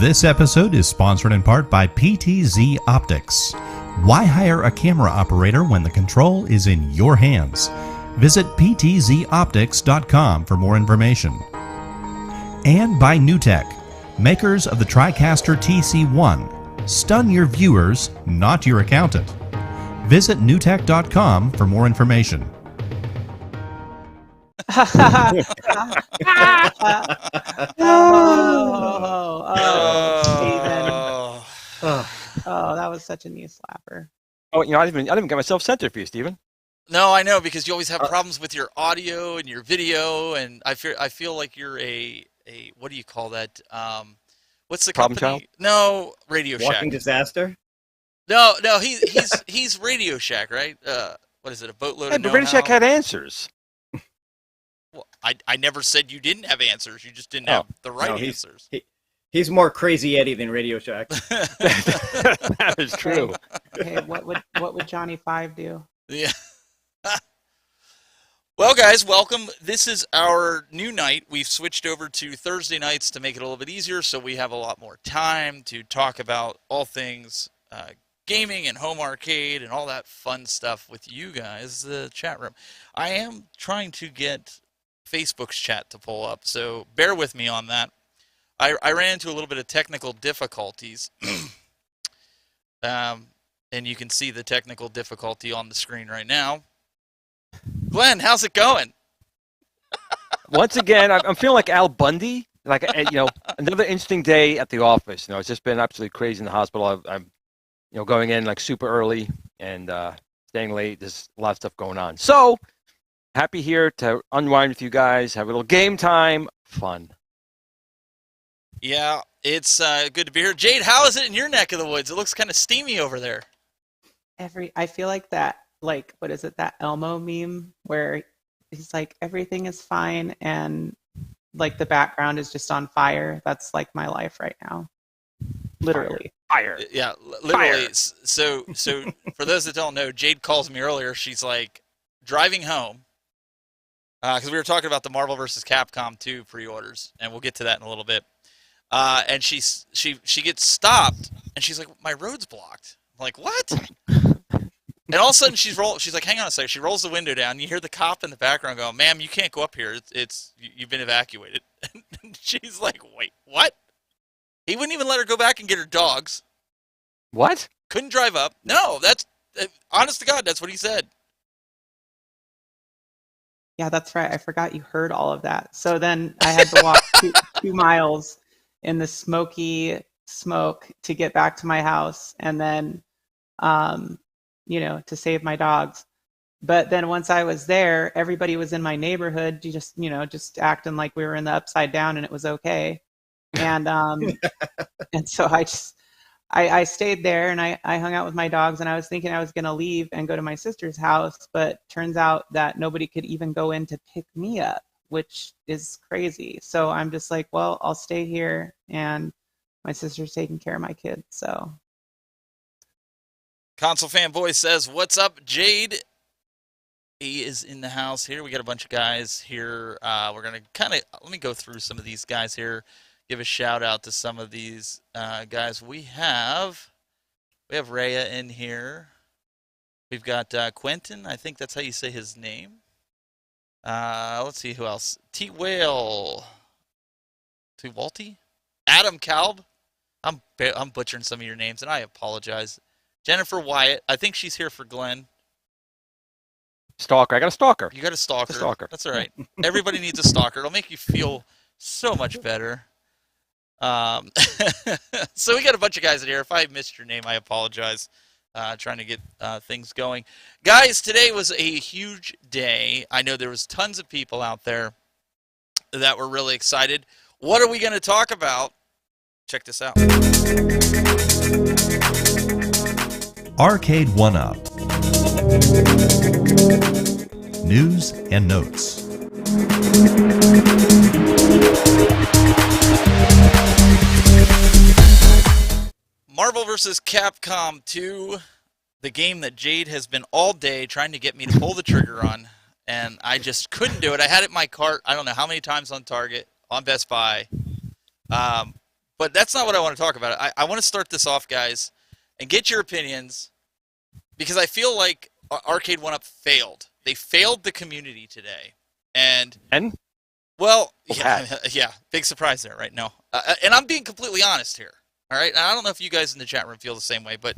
This episode is sponsored in part by PTZ Optics. Why hire a camera operator when the control is in your hands? Visit ptzoptics.com for more information. And by NewTek, makers of the TriCaster TC1. Stun your viewers, not your accountant. Visit newtek.com for more information. Oh, that was such a knee slapper. Oh, I didn't even get myself centered for you, Steven. No, I know, because you always have problems with your audio and your video, and I feel like you're a what do you call that? What's the Problem company? child? No, Radio Shack. Walking disaster? No, he's Radio Shack, right? What is it? A boatload Hey, of but know-how? Radio Shack had answers. Well, I never said you didn't have answers. You just didn't have the right answers. He's more Crazy Eddie than Radio Shack. That is true. Hey, what would Johnny Five do? Yeah. Well, guys, welcome. This is our new night. We've switched over to Thursday nights to make it a little bit easier, so we have a lot more time to talk about all things gaming and home arcade and all that fun stuff with you guys, the chat room. I am trying to get Facebook's chat to pull up, so bear with me on that. I ran into a little bit of technical difficulties, and you can see the technical difficulty on the screen right now. Glenn, how's it going? Once again, I'm feeling like Al Bundy. Like, another interesting day at the office. It's just been absolutely crazy in the hospital. I'm going in like super early and staying late. There's a lot of stuff going on. So, happy here to unwind with you guys, have a little game time, fun. Yeah, it's good to be here. Jade, how is it in your neck of the woods? It looks kind of steamy over there. I feel like that, like, what is it, that Elmo meme where he's like, everything is fine and like the background is just on fire. That's like my life right now. Literally. Fire. Yeah, literally. Fire. So for those that don't know, Jade calls me earlier. She's like driving home because we were talking about the Marvel vs. Capcom 2 pre-orders, and we'll get to that in a little bit. And she gets stopped, and she's like, "My road's blocked." I'm like, "What?" And all of a sudden, she's like, "Hang on a second." She rolls the window down. You hear the cop in the background go, "Ma'am, you can't go up here. You've been evacuated." And she's like, "Wait, what?" He wouldn't even let her go back and get her dogs. What? Couldn't drive up. No, that's honest to God, that's what he said. Yeah, that's right. I forgot you heard all of that. So then I had to walk 2 miles in the smoky smoke to get back to my house, and then, to save my dogs. But then once I was there, everybody was in my neighborhood, just acting like we were in the Upside Down and it was okay. And and so I stayed there and I hung out with my dogs, and I was thinking I was going to leave and go to my sister's house, but turns out that nobody could even go in to pick me up, which is crazy. So I'm just like, well, I'll stay here, and my sister's taking care of my kids, so. Console Fanboy says, "What's up, Jade?" He is in the house here. We got a bunch of guys here. We're going to let me go through some of these guys here. Give a shout out to some of these guys. We have Rhea in here. We've got Quentin. I think that's how you say his name. Let's see who else. T-Whale. T-Walty? Adam Kalb. I'm butchering some of your names, and I apologize. Jennifer Wyatt. I think she's here for Glenn. Stalker. I got a stalker. You got a stalker. A stalker. That's all right. Everybody needs a stalker. It'll make you feel so much better. So we got a bunch of guys in here. If I missed your name, I apologize. Trying to get things going. Guys, today was a huge day. I know there was tons of people out there that were really excited. What are we going to talk about? Check this out. Arcade1up. News and notes. Marvel vs. Capcom 2, the game that Jade has been all day trying to get me to pull the trigger on, and I just couldn't do it. I had it in my cart, I don't know how many times on Target, on Best Buy, But that's not what I want to talk about. I want to start this off, guys, and get your opinions, because I feel like Arcade1up failed. They failed the community today. And well, yeah, big surprise there, right? No. And I'm being completely honest here, all right? And I don't know if you guys in the chat room feel the same way, but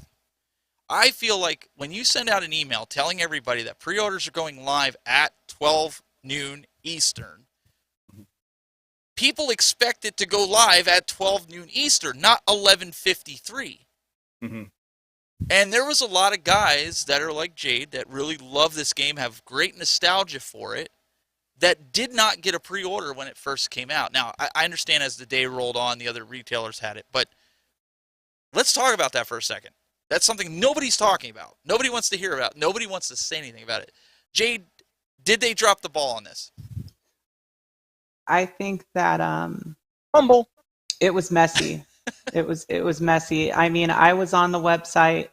I feel like when you send out an email telling everybody that pre-orders are going live at 12 noon Eastern, people expect it to go live at 12 noon Eastern, not 11:53. Mm-hmm. And there was a lot of guys that are like Jayde that really love this game, have great nostalgia for it, that did not get a pre-order when it first came out. Now, I understand as the day rolled on, the other retailers had it, but let's talk about that for a second. That's something nobody's talking about. Nobody wants to hear about. Nobody wants to say anything about it. Jayde, did they drop the ball on this? I think that Humble. it was messy. It was messy. I mean, I was on the website,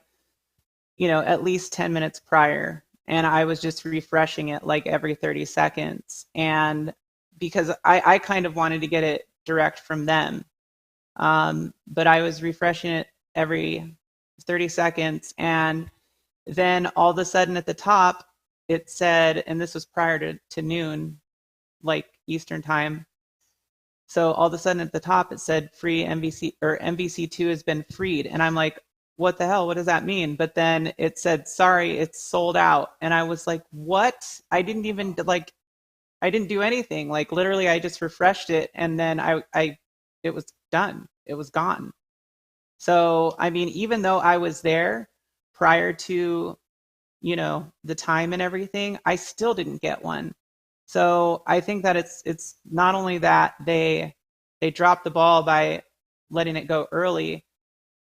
at least 10 minutes prior, and I was just refreshing it like every 30 seconds. And because I kind of wanted to get it direct from them, but I was refreshing it every 30 seconds, and then all of a sudden at the top it said, and this was prior to noon, like Eastern time, so all of a sudden at the top it said free MVC, or MVC2 has been freed, and I'm like, what the hell, what does that mean? But then it said, sorry, it's sold out, and I was like, what? I didn't even I didn't do anything, like literally I just refreshed it, and then it was done, it was gone. So, I mean, even though I was there prior to, the time and everything, I still didn't get one. So I think that it's not only that they dropped the ball by letting it go early,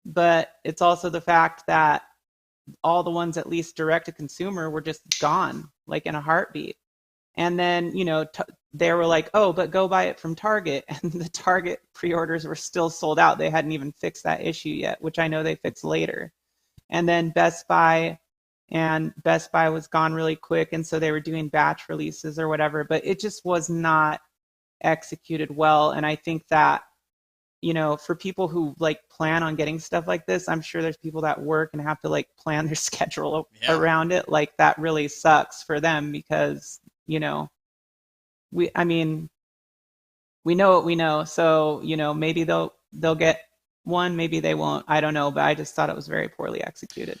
but it's also the fact that all the ones at least direct to consumer were just gone, like in a heartbeat. And then, they were like, oh, but go buy it from Target. And the Target pre-orders were still sold out. They hadn't even fixed that issue yet, which I know they fixed later. And then Best Buy was gone really quick. And so they were doing batch releases or whatever, but it just was not executed well. And I think that, for people who plan on getting stuff like this, I'm sure there's people that work and have to plan their schedule around it. Like that really sucks for them because, we know what we know. So, maybe they'll get one, maybe they won't. I don't know, but I just thought it was very poorly executed.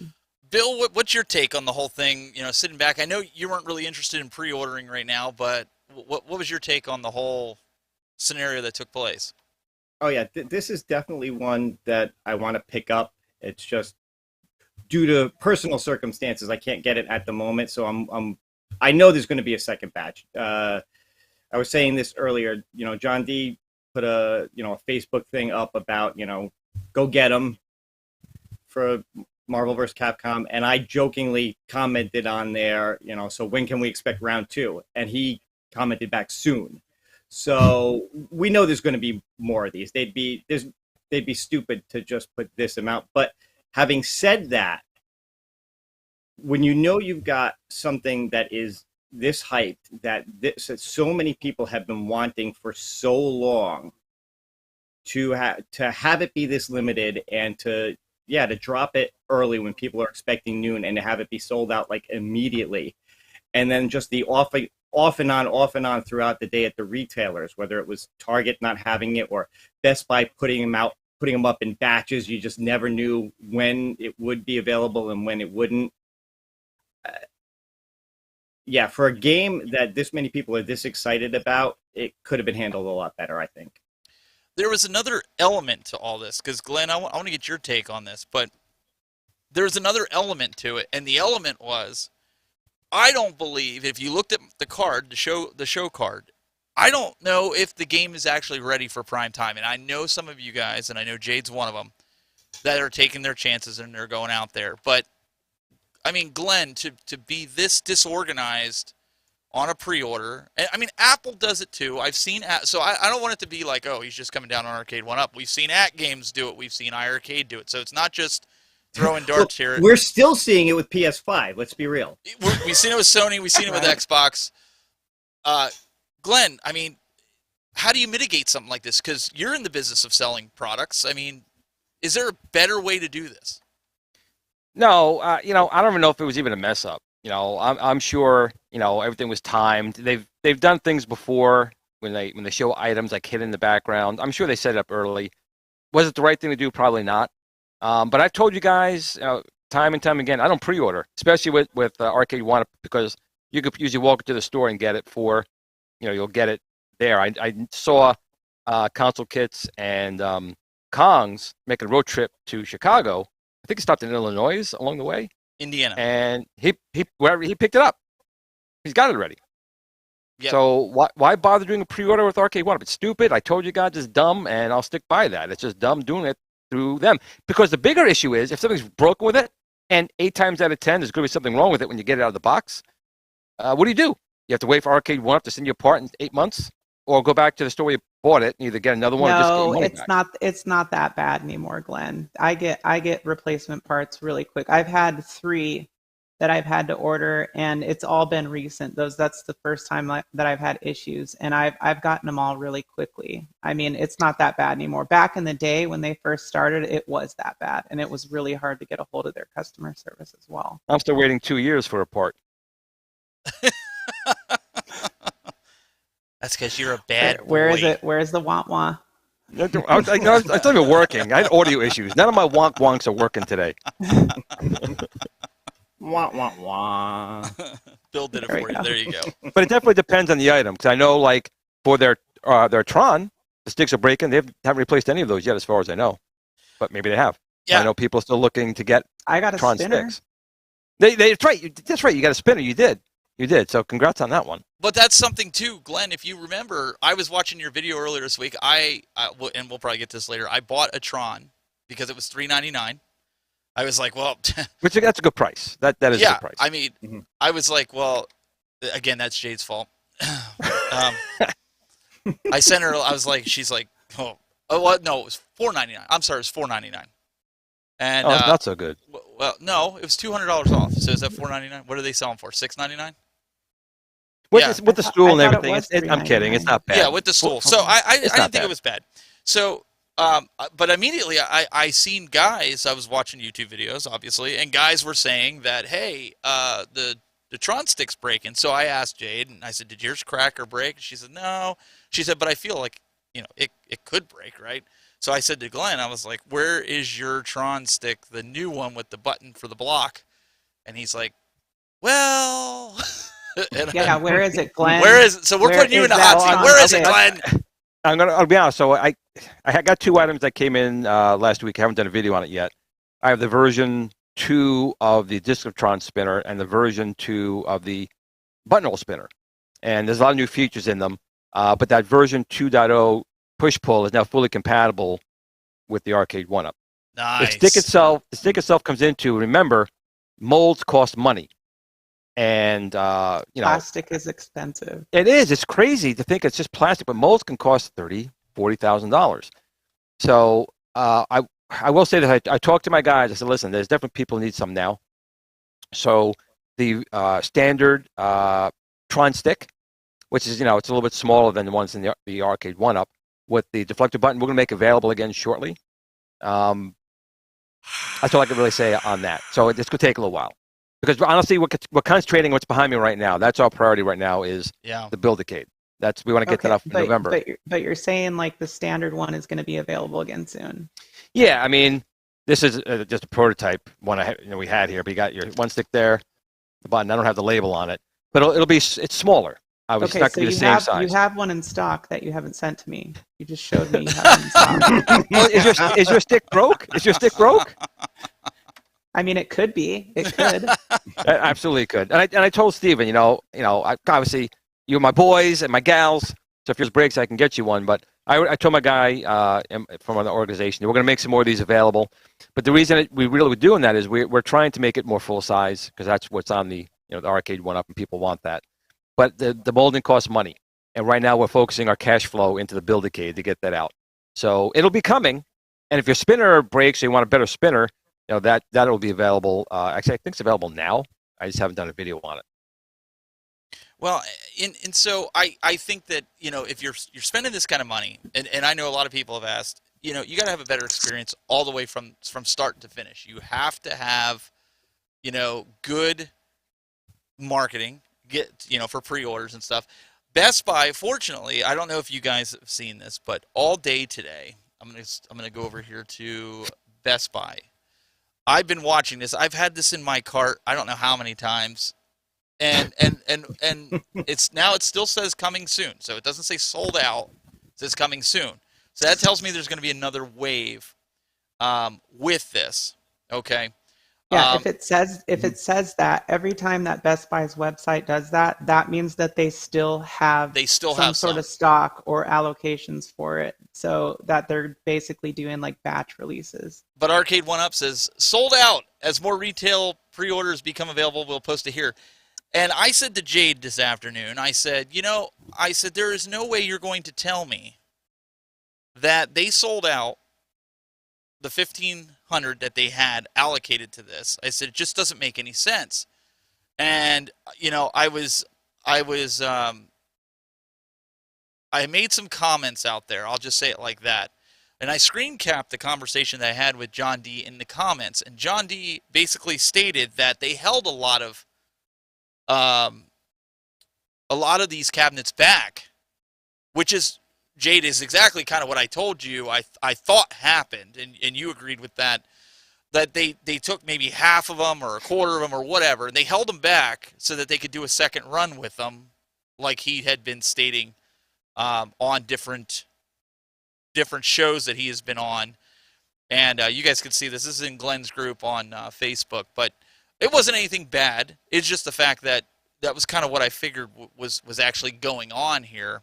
Bill, what's your take on the whole thing? Sitting back, I know you weren't really interested in pre-ordering right now, but what was your take on the whole scenario that took place? Oh yeah, this is definitely one that I want to pick up. It's just due to personal circumstances, I can't get it at the moment. So I know there's going to be a second batch. I was saying this earlier. John D put a Facebook thing up about go get them for Marvel vs. Capcom, and I jokingly commented on there, so when can we expect round 2? And he commented back soon. So we know there's going to be more of these. They'd be stupid to just put this amount. But having said that, when you've got something that is this hyped, that so many people have been wanting for so long, to have it be this limited, and to drop it early when people are expecting noon, and to have it be sold out immediately, and then just the off and on throughout the day at the retailers, whether it was Target not having it or Best Buy putting them up in batches. You just never knew when it would be available and when it wouldn't. For a game that this many people are this excited about, it could have been handled a lot better, I think. There was another element to all this, because Glenn, I want to get your take on this, but there's another element to it, and the element was, I don't believe, if you looked at the card, the show card, I don't know if the game is actually ready for prime time. And I know some of you guys, and I know Jayde's one of them, that are taking their chances and they're going out there. But, I mean, Glenn, to be this disorganized on a pre-order, and I mean, Apple does it too. I've seen, so I don't want it to be like, oh, he's just coming down on Arcade1up. We've seen Games do it. We've seen iArcade do it. So it's not just throwing darts here. We're still seeing it with PS5. Let's be real. We've seen it with Sony. We've seen it with Xbox. Glenn, I mean, how do you mitigate something like this? Because you're in the business of selling products. I mean, is there a better way to do this? No, I don't even know if it was even a mess up. I'm sure everything was timed. They've done things before when they show items like hidden in the background. I'm sure they set it up early. Was it the right thing to do? Probably not. But I've told you guys time and time again, I don't pre-order, especially with Arcade1up, because you could usually walk into the store and get it for, you'll get it there. I saw console kits and Kong's making a road trip to Chicago. I think he stopped in Illinois along the way. Indiana. And he picked it up. He's got it already. Yep. So why bother doing a pre-order with Arcade1up? It's stupid. I told you guys it's dumb, and I'll stick by that. It's just dumb doing it through them. Because the bigger issue is if something's broken with it, and 8 times out of 10 there's going to be something wrong with it when you get it out of the box, what do? You have to wait for Arcade1up to send you a part in 8 months, or go back to the store where you bought it and either get another one or just get your money back. It's not that bad anymore, Glenn. I get replacement parts really quick. I've had 3 that I've had to order, and it's all been recent. That's the first time that I've had issues, and I've gotten them all really quickly. I mean, it's not that bad anymore. Back in the day when they first started, it was that bad, and it was really hard to get a hold of their customer service as well. I'm still waiting 2 years for a part. That's because you're a bad boy. Where is it? Where's the wah-wah? It's not even working. I had audio issues. None of my wonks are working today. Wah, wah, wah. Bill did it for you. There you go. But it definitely depends on the item. Because I know, like, for their Tron, the sticks are breaking. They haven't replaced any of those yet, as far as I know. But maybe they have. Yeah. I know people are still looking to get Tron sticks. That's right. That's right. You got a spinner. You did. So congrats on that one. But that's something too, Glenn. If you remember, I was watching your video earlier this week. And we'll probably get to this later. I bought a Tron because it was $3.99. I was like, well, which that's a good price. That is a good price. I mean, I was like, well, again, that's Jayde's fault. I sent her. I was like, she's like, oh well, no, it was $4.99. I'm sorry, it was $4.99. And it's not so good. Well, no, it was $200 off. So is that $4.99? What are they selling for? $6.99? With the stool and everything. I'm kidding. It's not bad. Yeah, with the stool. So I didn't think it was bad. So, but immediately I seen guys. I was watching YouTube videos, obviously, and guys were saying that, hey, the Tron stick's breaking. So I asked Jayde, and I said, did yours crack or break? She said, no. She said, but I feel like it could break, right? So I said to Glenn, I was like, where is your Tron stick, the new one with the button for the block? And he's like, well. Yeah, where is it, Glenn? Where is it? So we're putting you in the hot seat. Where is it, Glenn? I'll be honest. So I got 2 items that came in last week. I haven't done a video on it yet. I have the version 2 of the Discotron spinner and the version 2 of the buttonhole spinner. And there's a lot of new features in them. But that version 2.0 push-pull is now fully compatible with the Arcade1up. Nice. The stick itself comes into, remember, molds cost money. And plastic is expensive. It is. It's crazy to think it's just plastic, but molds can cost $30,000-$40,000. So I will say that I talked to my guys. I said, listen, there's definitely people who need some now. So the standard Tron stick, which is it's a little bit smaller than the ones in the Arcade1up, with the deflector button, we're going to make available again shortly. That's all I can really say on that. So it's going to take a little while. Because honestly, we're concentrating what's behind me right now. That's our priority right now is the Build-A-Cade. We want to get that up in November. But you're saying like the standard one is going to be available again soon. Yeah, I mean, this is just a prototype one we had here. But you got your one stick there, the button. I don't have the label on it, but it's smaller. It's not going to be the same size. You have one in stock that you haven't sent to me. You just showed me you have one in stock. Well, is your stick broke? Is your stick broke? I mean, it could be. It could. It absolutely could. And I told Steven, obviously you're my boys and my gals. So if yours breaks, I can get you one. But I told my guy from an organization, we're going to make some more of these available. But the reason we really were doing that is we're trying to make it more full size because that's what's on the the Arcade1up and people want that. But the molding costs money, and right now we're focusing our cash flow into the Build-A-Cade to get that out. So it'll be coming. And if your spinner breaks or you want a better spinner, that'll be available. Actually, I think it's available now. I just haven't done a video on it. Well, and so I think that, if you're spending this kind of money, and I know a lot of people have asked, you got to have a better experience all the way from start to finish. You have to have, good marketing, for pre-orders and stuff. Best Buy, fortunately, I don't know if you guys have seen this, but all day today, I'm gonna go over here to Best Buy. I've been watching this. I've had this in my cart, I don't know how many times. And it still says coming soon. So it doesn't say sold out. It says coming soon. So that tells me there's going to be another wave with this. Okay. Yeah, if it says that every time that Best Buy's website does that, that means that they still have some sort of stock or allocations for it, so that they're basically doing like batch releases. But Arcade1up says sold out. As more retail pre-orders become available, we'll post it here. And I said to Jayde this afternoon, I said, there is no way you're going to tell me that they sold out the 1,500 that they had allocated to this. I said, it just doesn't make any sense. And, I made some comments out there. I'll just say it like that. And I screen capped the conversation that I had with John D in the comments. And John D basically stated that they held a lot of these cabinets back, which is, Jayde, is exactly kind of what I told you I thought happened, and you agreed with that they took maybe half of them or a quarter of them or whatever, and they held them back so that they could do a second run with them, like he had been stating on different shows that he has been on. And you guys can see this. This is in Glen's group on Facebook, but it wasn't anything bad. It's just the fact that was kind of what I figured was actually going on here.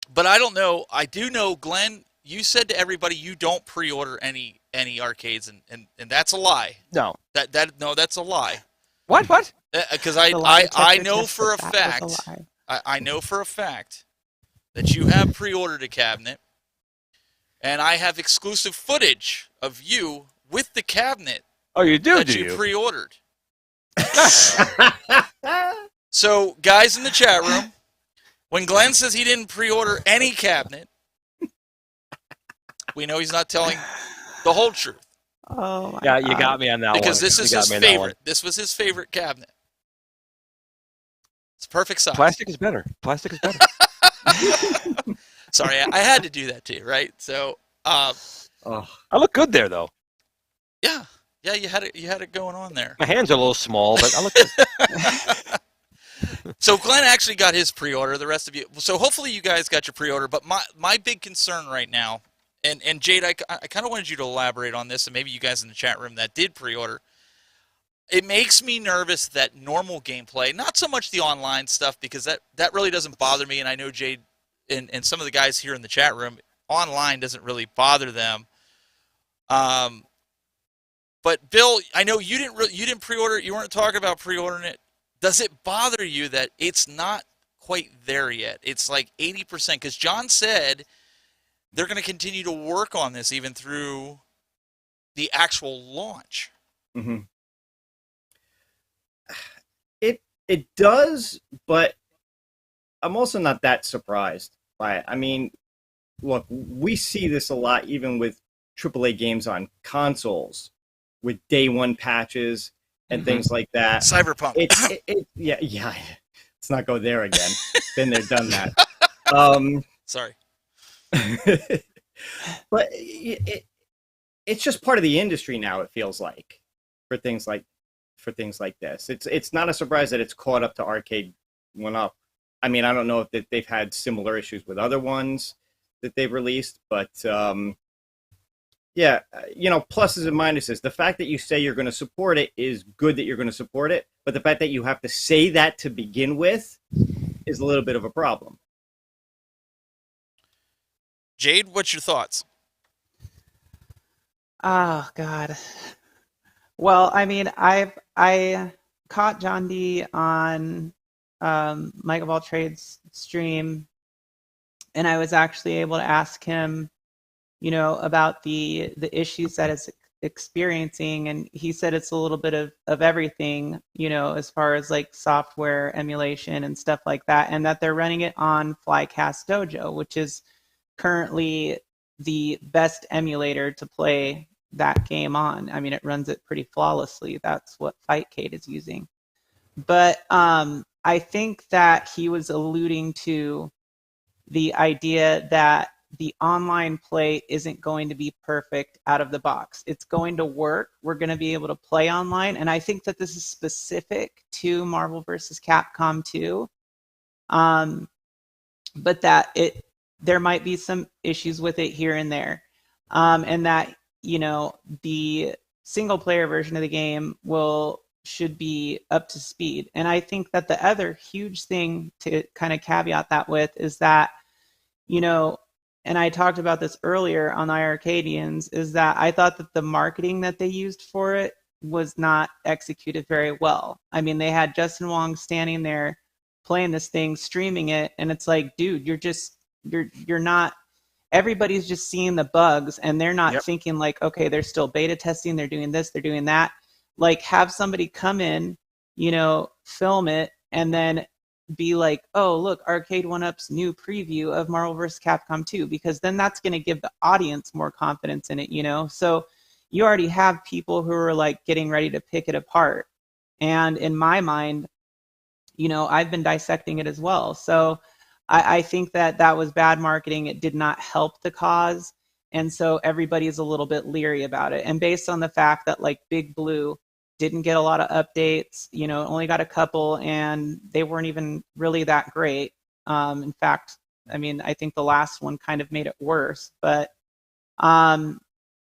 But I don't know. I do know, Glen, you said to everybody you don't pre-order any arcades, and that's a lie. No. That's a lie. What? Because I know for a fact, I know for a fact that you have pre-ordered a cabinet, and I have exclusive footage of you with the cabinet. Oh, you do? That you pre-ordered. So, guys in the chat room, when Glen says he didn't pre-order any cabinet, we know he's not telling the whole truth. Oh my God. God. You got me on that one. Because this is his favorite. This was his favorite cabinet. It's perfect size. Plastic is better. Sorry, I had to do that to you, right? So, I look good there, though. Yeah, you had it going on there. My hands are a little small, but I look good. So Glen actually got his pre-order. The rest of you, so hopefully you guys got your pre-order. But my big concern right now, and Jayde, I kind of wanted you to elaborate on this, and maybe you guys in the chat room that did pre-order. It makes me nervous that normal gameplay, not so much the online stuff, because that really doesn't bother me, and I know Jayde and some of the guys here in the chat room, online doesn't really bother them. But Bill, I know you didn't pre-order. You weren't talking about pre-ordering it. Does it bother you that it's not quite there yet? It's like 80%, because John said they're going to continue to work on this even through the actual launch. Mm-hmm. It does, but I'm also not that surprised by it. I mean, look, we see this a lot even with AAA games on consoles with day one patches and things like that. Cyberpunk. Yeah. Let's not go there again. Been there, done that. Sorry. But it's just part of the industry now, it feels like, for things like this. It's not a surprise that it's caught up to Arcade1up. I mean, I don't know if they've had similar issues with other ones that they've released, but yeah, pluses and minuses. The fact that you say you're going to support it is good that you're going to support it, but the fact that you have to say that to begin with is a little bit of a problem. Jayde, what's your thoughts? Oh God. Well, I mean, I caught John D on Mike of All Trades stream, and I was actually able to ask him, about the issues that experiencing, and he said it's a little bit of everything, you know, as far as like software emulation and stuff like that, and that they're running it on Flycast Dojo, which is currently the best emulator to play that game on. I mean, it runs it pretty flawlessly. That's what Fightcade is using. But I think that he was alluding to the idea that the online play isn't going to be perfect out of the box. It's going to work. We're going to be able to play online. And I think that this is specific to Marvel vs. Capcom 2. But that there might be some issues with it here and there. And that, you know, the single player version of the game should be up to speed. And I think that the other huge thing to kind of caveat that with is that, you know, and I talked about this earlier on the Arcadians, is that I thought that the marketing that they used for it was not executed very well. I mean, they had Justin Wong standing there playing this thing, streaming it, and it's like, dude, you're not, everybody's just seeing the bugs, and they're not thinking like, okay, they're still beta testing, they're doing this, they're doing that. Like, have somebody come in, you know, film it, and then be like, oh, look, Arcade1up's new preview of Marvel vs. Capcom 2, because then that's going to give the audience more confidence in it, you know? So you already have people who are like getting ready to pick it apart. And in my mind, you know, I've been dissecting it as well. So I think that was bad marketing. It did not help the cause. And so everybody's a little bit leery about it. And based on the fact that like Big Blue didn't get a lot of updates, you know, only got a couple, and they weren't even really that great. In fact, I mean, I think the last one kind of made it worse. But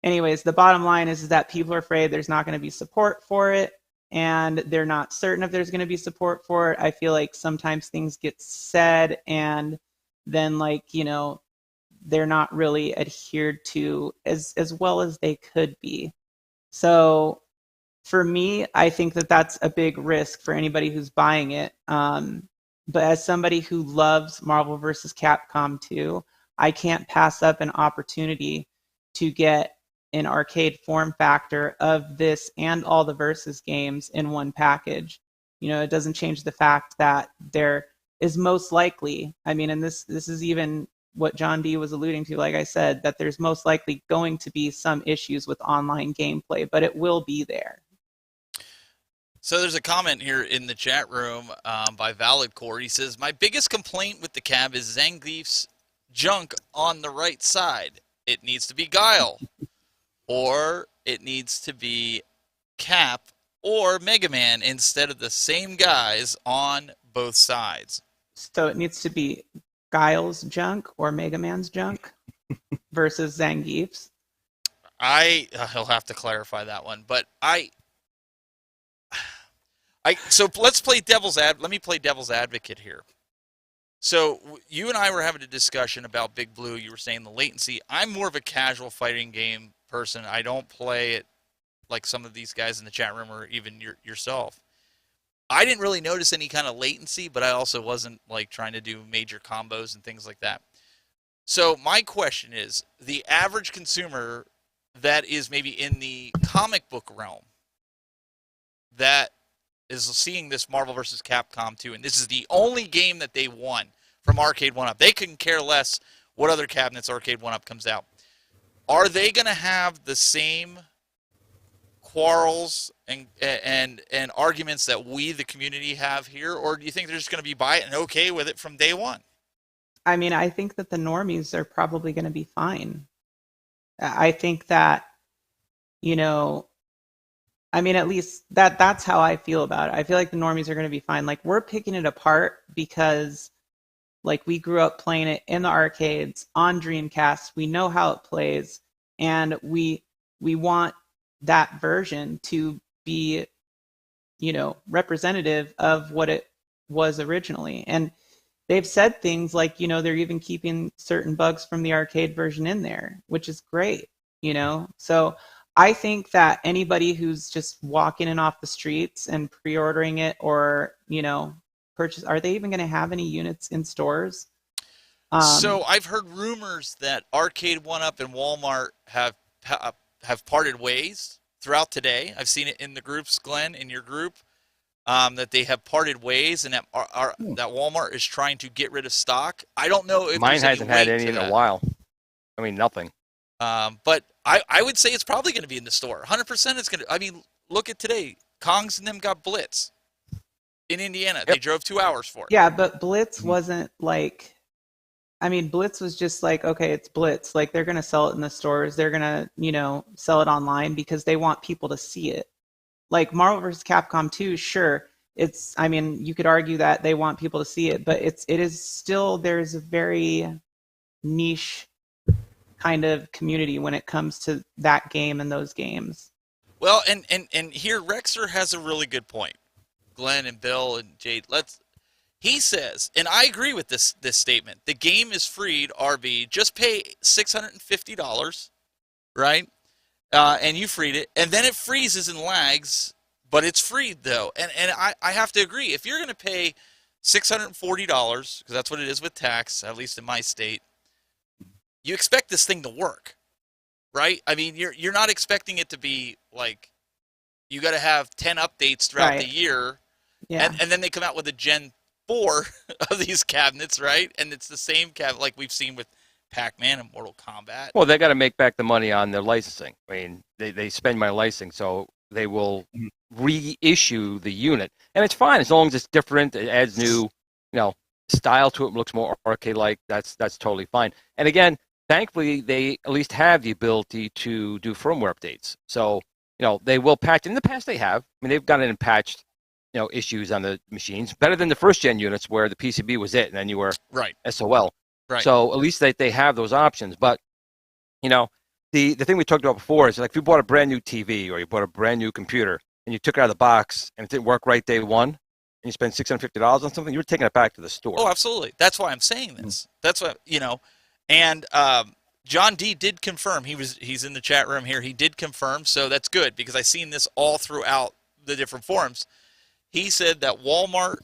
anyways, the bottom line is that people are afraid there's not going to be support for it, and they're not certain if there's going to be support for it. I feel like sometimes things get said, and then, like, you know, they're not really adhered to as well as they could be. So for me, I think that that's a big risk for anybody who's buying it. But as somebody who loves Marvel vs. Capcom 2, I can't pass up an opportunity to get an arcade form factor of this and all the Versus games in one package. You know, it doesn't change the fact that there is most likely, I mean, and this is even what John D was alluding to, like I said, that there's most likely going to be some issues with online gameplay, but it will be there. So there's a comment here in the chat room by ValidCore. He says, my biggest complaint with the cab is Zangief's junk on the right side. It needs to be Guile, or it needs to be Cap or Mega Man instead of the same guys on both sides. So it needs to be Guile's junk or Mega Man's junk versus Zangief's. He'll have to clarify that one, but so let's play let me play devil's advocate here. So you and I were having a discussion about Big Blue. You were saying the latency. I'm more of a casual fighting game person. I don't play it like some of these guys in the chat room or even yourself. I didn't really notice any kind of latency, but I also wasn't like trying to do major combos and things like that. So my question is, the average consumer that is maybe in the comic book realm that is seeing this Marvel vs. Capcom 2, and this is the only game that they won from Arcade1up. They couldn't care less what other cabinets Arcade1up comes out. Are they going to have the same quarrels and arguments that we, the community, have here, or do you think they're just going to be by it and okay with it from day one? I mean, I think that the normies are probably going to be fine. I think that, you know, I mean, at least that's how I feel about it. I feel like the normies are going to be fine. Like, we're picking it apart because, like, we grew up playing it in the arcades on Dreamcast. We know how it plays, and we want that version to be, you know, representative of what it was originally. And they've said things like, you know, they're even keeping certain bugs from the arcade version in there, which is great, you know? So I think that anybody who's just walking in off the streets and pre-ordering it, or, you know, are they even going to have any units in stores? So I've heard rumors that Arcade1up and Walmart have have parted ways throughout today. I've seen it in the groups, Glenn, in your group, that they have parted ways, and that that Walmart is trying to get rid of stock. I don't know if Mine there's any hasn't had weight any to in that. a while. I mean, nothing. But I would say it's probably going to be in the store. 100% it's going to. I mean, look at today. Kongs and them got Blitz in Indiana. Yep. They drove 2 hours for it. Yeah, but Blitz wasn't like, I mean, Blitz was just like, okay, it's Blitz. Like, they're going to sell it in the stores. They're going to, you know, sell it online because they want people to see it. Like Marvel vs. Capcom 2, sure. It's, I mean, you could argue that they want people to see it, but it is still, there's a very niche kind of community when it comes to that game and those games. Well, and here Rexer has a really good point. Glenn and Bill and Jade, he says, and I agree with this statement. The game is freed, RB. Just pay $650, right? And you freed it, and then it freezes and lags, but it's freed though. And I have to agree. If you're going to pay $640, because that's what it is with tax, at least in my state, you expect this thing to work, right? I mean, you're not expecting it to be like you got to have 10 updates throughout the year, and then they come out with a Gen 4 of these cabinets, right? And it's the same cabinet like we've seen with Pac-Man and Mortal Kombat. Well, they got to make back the money on their licensing. I mean, they spend my licensing, so they will reissue the unit, and it's fine as long as it's different. It adds new, you know, style to it. Looks more arcade-like. That's totally fine. And again, thankfully, they at least have the ability to do firmware updates. So, you know, they will patch. In the past, they have. I mean, they've gone in and patched, you know, issues on the machines better than the first gen units where the PCB was it, and then you were SOL. Right. So at least they have those options. But, you know, the thing we talked about before is like if you bought a brand new TV or you bought a brand new computer and you took it out of the box and it didn't work right day one and you spent $650 on something, you're taking it back to the store. Oh, absolutely. That's why I'm saying this. That's what, you know, and John D did confirm. He's in the chat room here. He did confirm, so that's good because I've seen this all throughout the different forums. He said that Walmart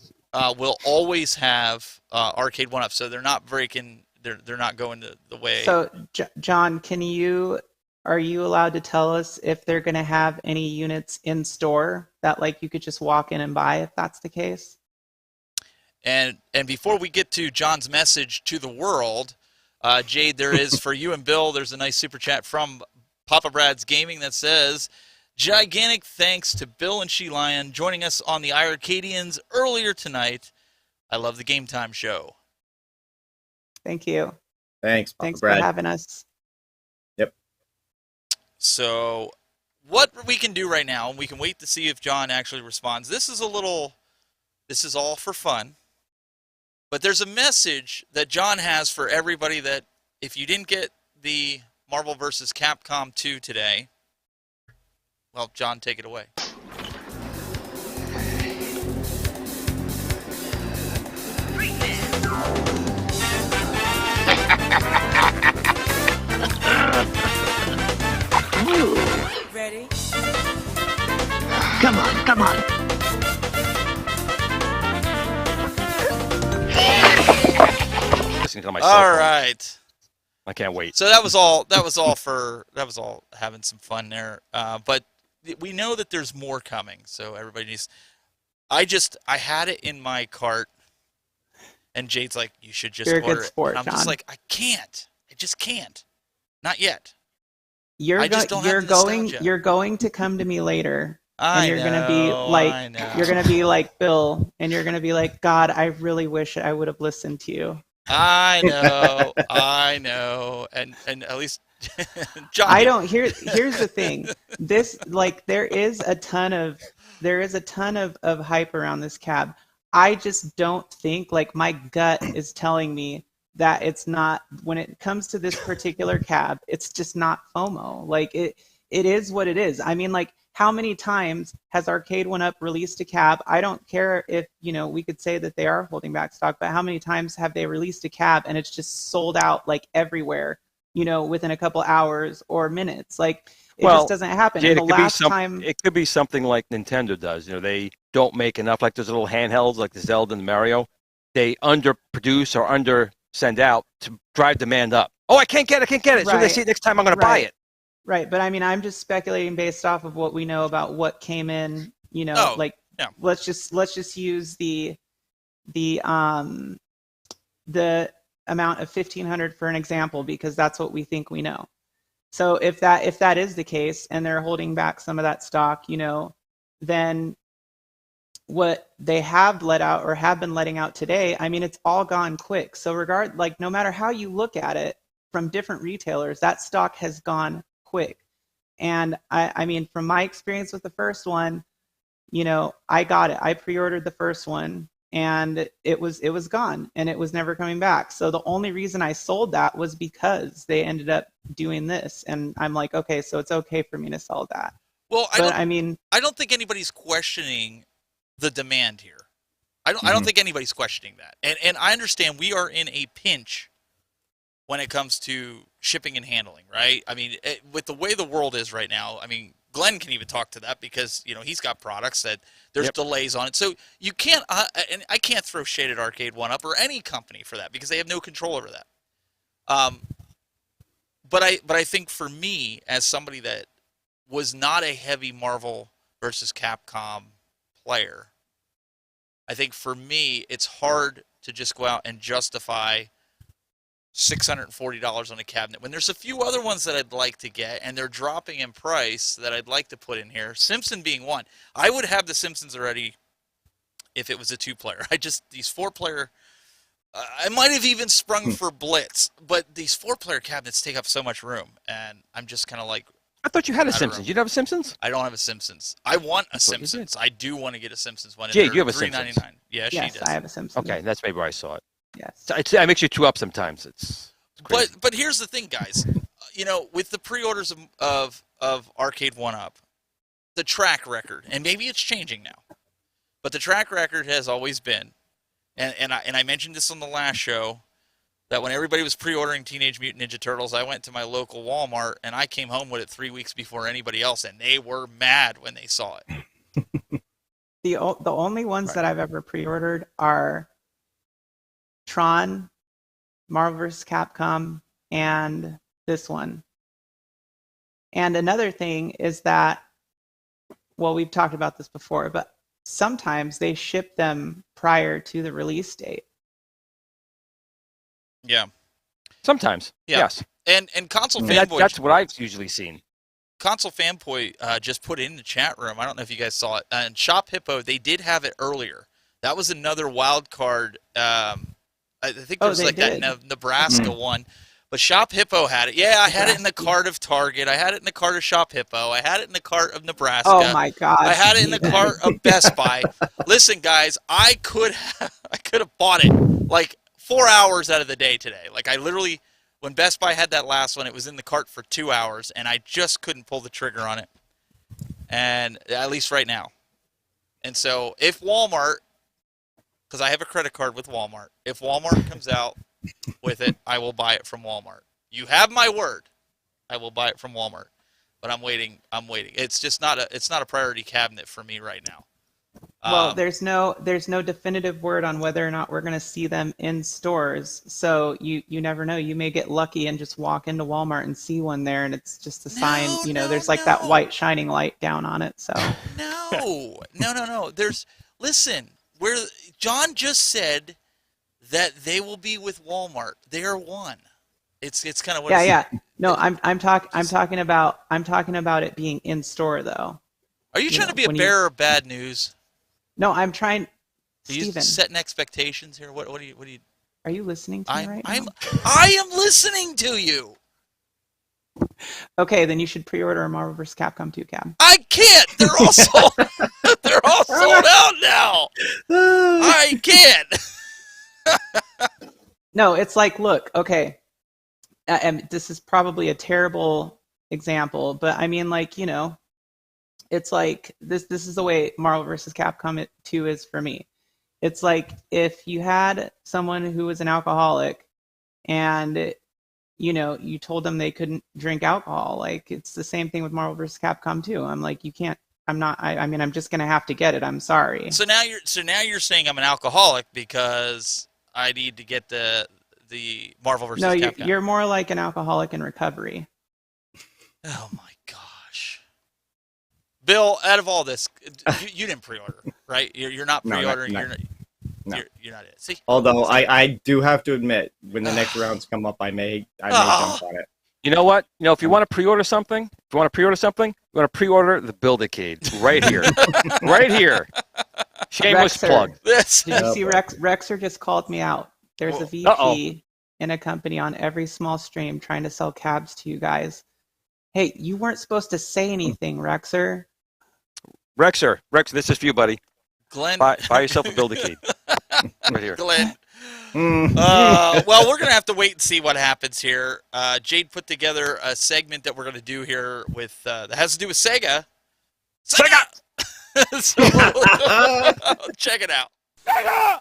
will always have Arcade1up, so they're not breaking. They're not going the way. So, John, are you allowed to tell us if they're going to have any units in store that like you could just walk in and buy if that's the case? And before we get to John's message to the world, Jade, there is for you and Bill. There's a nice super chat from Papa Brad's Gaming that says, "Gigantic thanks to Bill and Shelion joining us on the iArcadians earlier tonight. I love the Game Time show." Thank you. Thanks, Papa Thanks Brad. for having us. Yep. So what we can do right now, and we can wait to see if John actually responds. This is all for fun. But there's a message that John has for everybody that if you didn't get the Marvel vs. Capcom 2 today, well, John, take it away. Ready? Come on. Listening to my cell phone. All right. I can't wait. So that was all having some fun there. But we know that there's more coming. So everybody needs. I had it in my cart, and Jade's like, "You should just You're a order good it." sport, And I'm John. just like, I can't. I just can't. Not yet. You're I just don't have the nostalgia. You're going to come to me later, I and you're know, gonna be I know. like, you're gonna be like Bill, and you're gonna be like, God, I really wish I would have listened to you. I know, and at least John. I don't. Here's the thing. This there is a ton of hype around this cab. I just don't think my gut is telling me that it's not, when it comes to this particular cab, it's just not FOMO. It is what it is. I mean, how many times has Arcade1up released a cab? I don't care if, we could say that they are holding back stock, but how many times have they released a cab and it's just sold out everywhere, within a couple hours or minutes? It just doesn't happen. Jade, And the last time, it could be something like Nintendo does. They don't make enough, like those little handhelds like the Zelda and the Mario. They underproduce or send out to drive demand up. Oh, I can't get it. So they Right. see it next time, I'm going to buy it. Right, but I mean, I'm just speculating based off of what we know about what came in. Oh, Like yeah. let's just use the amount of 1,500 for an example, because that's what we think we know. So if that is the case, and they're holding back some of that stock, then what they have let out or have been letting out today, I mean, it's all gone quick. So no matter how you look at it from different retailers, that stock has gone quick. And I mean, from my experience with the first one, I got it. I pre-ordered the first one, and it was gone, and it was never coming back. So the only reason I sold that was because they ended up doing this, and I'm like, okay, so it's okay for me to sell that. Well, I don't think anybody's questioning the demand here. I don't think anybody's questioning that. And I understand we are in a pinch when it comes to shipping and handling, right? I mean, with the way the world is right now, I mean, Glenn can even talk to that because, he's got products that there's delays on it. So you can't, and I can't throw shade at Arcade1up or any company for that because they have no control over that. But I think for me, as somebody that was not a heavy Marvel versus Capcom player, I think for me, it's hard to just go out and justify $640 on a cabinet when there's a few other ones that I'd like to get, and they're dropping in price that I'd like to put in here. Simpson being one. I would have the Simpsons already if it was a 2-player. These 4-player, I might have even sprung for Blitz, but these 4-player cabinets take up so much room, and I'm just kind of like, I thought you had a Simpsons. You don't have a Simpsons? I don't have a Simpsons. I want a Simpsons. I do want to get a Simpsons one. Jayde, you have a Simpsons? $3.99. Yeah, yes, she does. I have a Simpsons. Okay, that's maybe where I saw it. Yes. I mix you two up sometimes. It's crazy. But here's the thing, guys. With the pre-orders of Arcade1up, the track record, and maybe it's changing now, but the track record has always been, and I mentioned this on the last show, that when everybody was pre-ordering Teenage Mutant Ninja Turtles, I went to my local Walmart, and I came home with it 3 weeks before anybody else, and they were mad when they saw it. The only ones that I've ever pre-ordered are Tron, Marvel vs. Capcom, and this one. And another thing is that, well, we've talked about this before, but sometimes they ship them prior to the release date. Yeah. Sometimes. Yeah. Yes. And Console Fanboy. That's what I've usually seen. Console Fanboy just put it in the chat room. I don't know if you guys saw it. And Shop Hippo, they did have it earlier. That was another wild card. I think there was that Nebraska one. But Shop Hippo had it. Yeah, I had it in the cart of Target. I had it in the cart of Shop Hippo. I had it in the cart of Nebraska. Oh my God! I had it in the cart of Best Buy. Listen, guys, I could have bought it like 4 hours out of the day today. Like I literally, when Best Buy had that last one, it was in the cart for 2 hours, and I just couldn't pull the trigger on it. And at least right now. And so if Walmart, because I have a credit card with Walmart, if Walmart comes out with it, I will buy it from Walmart. You have my word. I will buy it from Walmart. But I'm waiting. It's just not a priority cabinet for me right now. Well, there's no definitive word on whether or not we're going to see them in stores. So you never know. You may get lucky and just walk into Walmart and see one there, and it's just a sign. There's like that white shining light down on it. So no. Listen, John just said that they will be with Walmart. They are one. It's kind of what. Yeah. No, I'm talking about it being in store though. Are you trying to be a bearer of bad news? No, I'm trying. Are you setting expectations here? What are you? Are you listening to me right now? I am listening to you. Okay, then you should pre-order a Marvel vs. Capcom 2 cab. I can't. They're all sold. They're all sold out now. I can't. No, it's like, look, okay, and this is probably a terrible example, but I mean, like, it's like this is the way Marvel vs. Capcom 2 is for me. It's like if you had someone who was an alcoholic and you told them they couldn't drink alcohol. Like, it's the same thing with Marvel vs. Capcom 2. I'm like, you can't. I'm just gonna have to get it. I'm sorry. So now you're saying I'm an alcoholic because I need to get the Marvel vs. Capcom. No, you're more like an alcoholic in recovery. Oh my gosh. Bill, out of all this, you didn't pre-order, right? You're not No, pre-ordering. not- you're not. no. You're not it. See. Although I do have to admit, when the next rounds come up, I may jump on it. You know what? You know, if you want to pre-order something, you want to pre-order the Build-A-Cade right here, right here. Shameless Rexer. plug. This. Did you see Rexer just called me out? There's a VP in a company on every small stream trying to sell cabs to you guys. Hey, you weren't supposed to say anything, Rexer. Rexer, this is for you, buddy. Glen. Buy yourself a Build-A-Cade right here. Glen. Well, we're gonna have to wait and see what happens here. Jayde put together a segment that we're gonna do here with that has to do with Sega. Sega. So, check it out. Sega!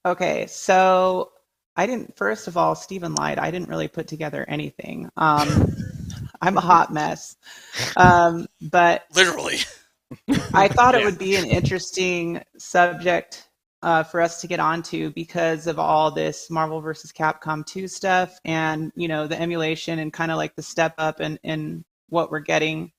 Okay, so first of all, Steven lied. I didn't really put together anything. I'm a hot mess. But Literally. I thought it would be an interesting subject for us to get onto because of all this Marvel vs. Capcom 2 stuff and, you know, the emulation and kind of like the step up in what we're getting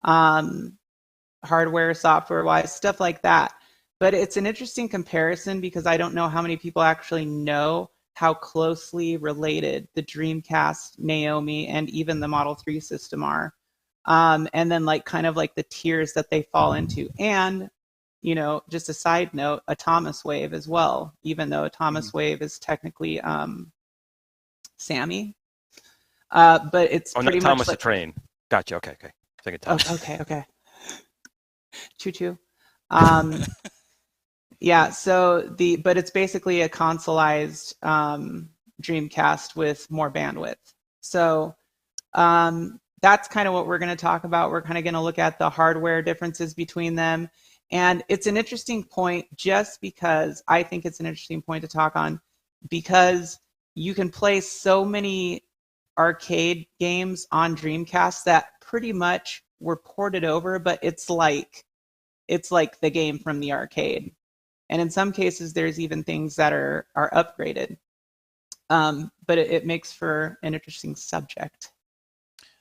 hardware, software-wise, stuff like that. But it's an interesting comparison because I don't know how many people actually know how closely related the Dreamcast, Naomi, and even the Model 3 system are. And then like kind of like the tiers that they fall into. And, you know, just a side note, a Thomas Wave as well, even though a Thomas Wave is technically Sammy. But it's pretty not much Thomas like, the Train. Gotcha. Okay. Second time. Okay. Choo-choo. Yeah, but it's basically a consoleized Dreamcast with more bandwidth. So that's kind of what we're going to talk about. We're kind of going to look at the hardware differences between them. And it's an interesting point just because I think it's an interesting point to talk on because you can play so many arcade games on Dreamcast that pretty much were ported over, but it's like the game from the arcade. And in some cases, there's even things that are upgraded. But it makes for an interesting subject.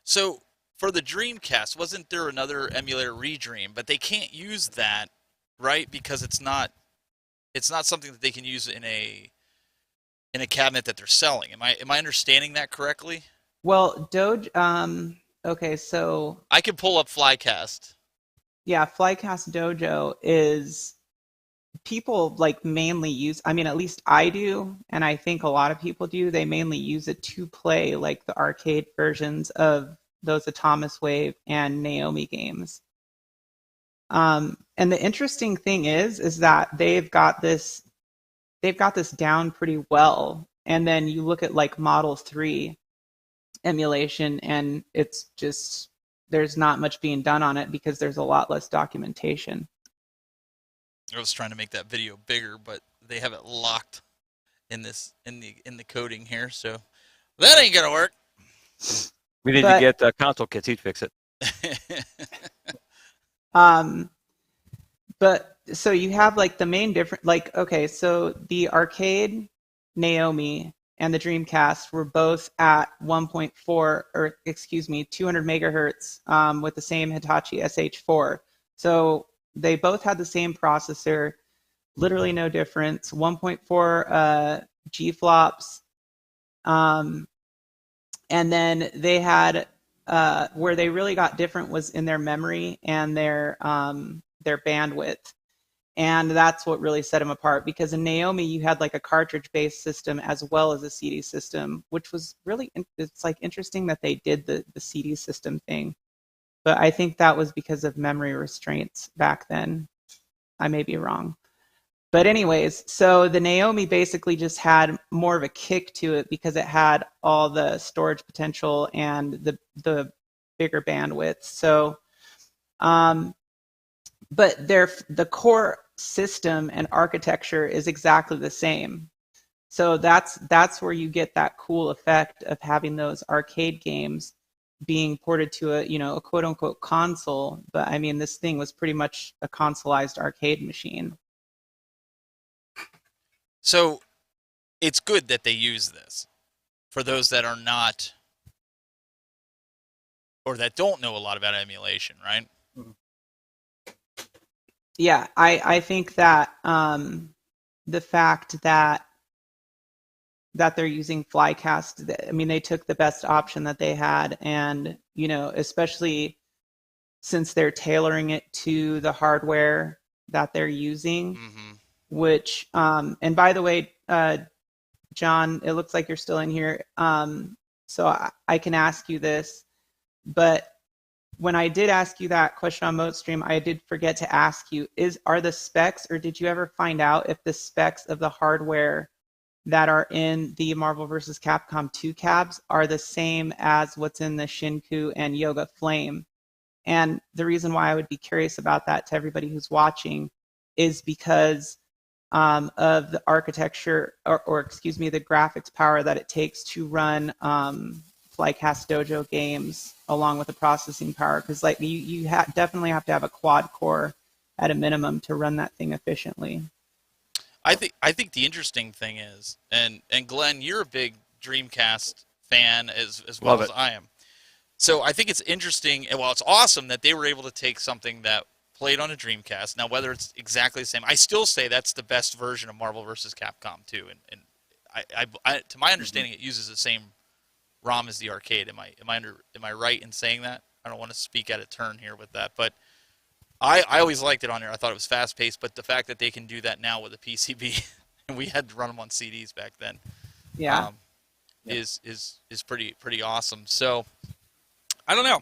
So for the Dreamcast, wasn't there another emulator, Redream? But they can't use that, right? Because it's not something that they can use in a cabinet that they're selling. Am I understanding that correctly? Well, Dojo. Okay, so I can pull up Flycast. Yeah, Flycast Dojo is people like mainly use. I mean, at least I do, and I think a lot of people do. They mainly use it to play like the arcade versions of those Thomas Wave and Naomi games. And the interesting thing is that they've got this down pretty well. And then you look at like Model 3 emulation, and it's just there's not much being done on it because there's a lot less documentation. I was trying to make that video bigger, but they have it locked in the coding here, so that ain't gonna work. We need to get console kits. He'd fix it. But so you have like the main difference. Like, okay, so the arcade Naomi and the Dreamcast were both at 200 megahertz with the same Hitachi SH4. So they both had the same processor, literally no difference. 1.4 G flops, and then they had where they really got different was in their memory and their bandwidth. And that's what really set them apart because in Naomi, you had like a cartridge-based system as well as a CD system, which was really, it's like interesting that they did the CD system thing. But I think that was because of memory restraints back then. I may be wrong. But anyways, so the Naomi basically just had more of a kick to it because it had all the storage potential and the bigger bandwidth. So, but the core system and architecture is exactly the same. So that's where you get that cool effect of having those arcade games being ported to a quote unquote console. But I mean, this thing was pretty much a consoleized arcade machine. So it's good that they use this for those that are not or that don't know a lot about emulation, right? Yeah, I think that the fact that they're using Flycast, I mean, they took the best option that they had, and especially since they're tailoring it to the hardware that they're using, which and by the way, John, it looks like you're still in here, so I can ask you this, but when I did ask you that question on MoteStream, I did forget to ask you, are the specs, or did you ever find out if the specs of the hardware that are in the Marvel vs. Capcom 2 cabs are the same as what's in the Shinku and Yoga Flame? And the reason why I would be curious about that to everybody who's watching is because of the architecture, or excuse me, the graphics power that it takes to run Flycast Dojo games, along with the processing power, because like you definitely have to have a quad core at a minimum to run that thing efficiently. I think the interesting thing is, and Glenn, you're a big Dreamcast fan as well as I am. So I think it's interesting, and it's awesome that they were able to take something that played on a Dreamcast. Now, whether it's exactly the same, I still say that's the best version of Marvel vs. Capcom 2, and I to my understanding, it uses the same ROM as the arcade. Am I right in saying that? I don't want to speak out of turn here with that, but I always liked it on there. I thought it was fast paced, but the fact that they can do that now with a PCB, and we had to run them on CDs back then, is pretty awesome. So I don't know.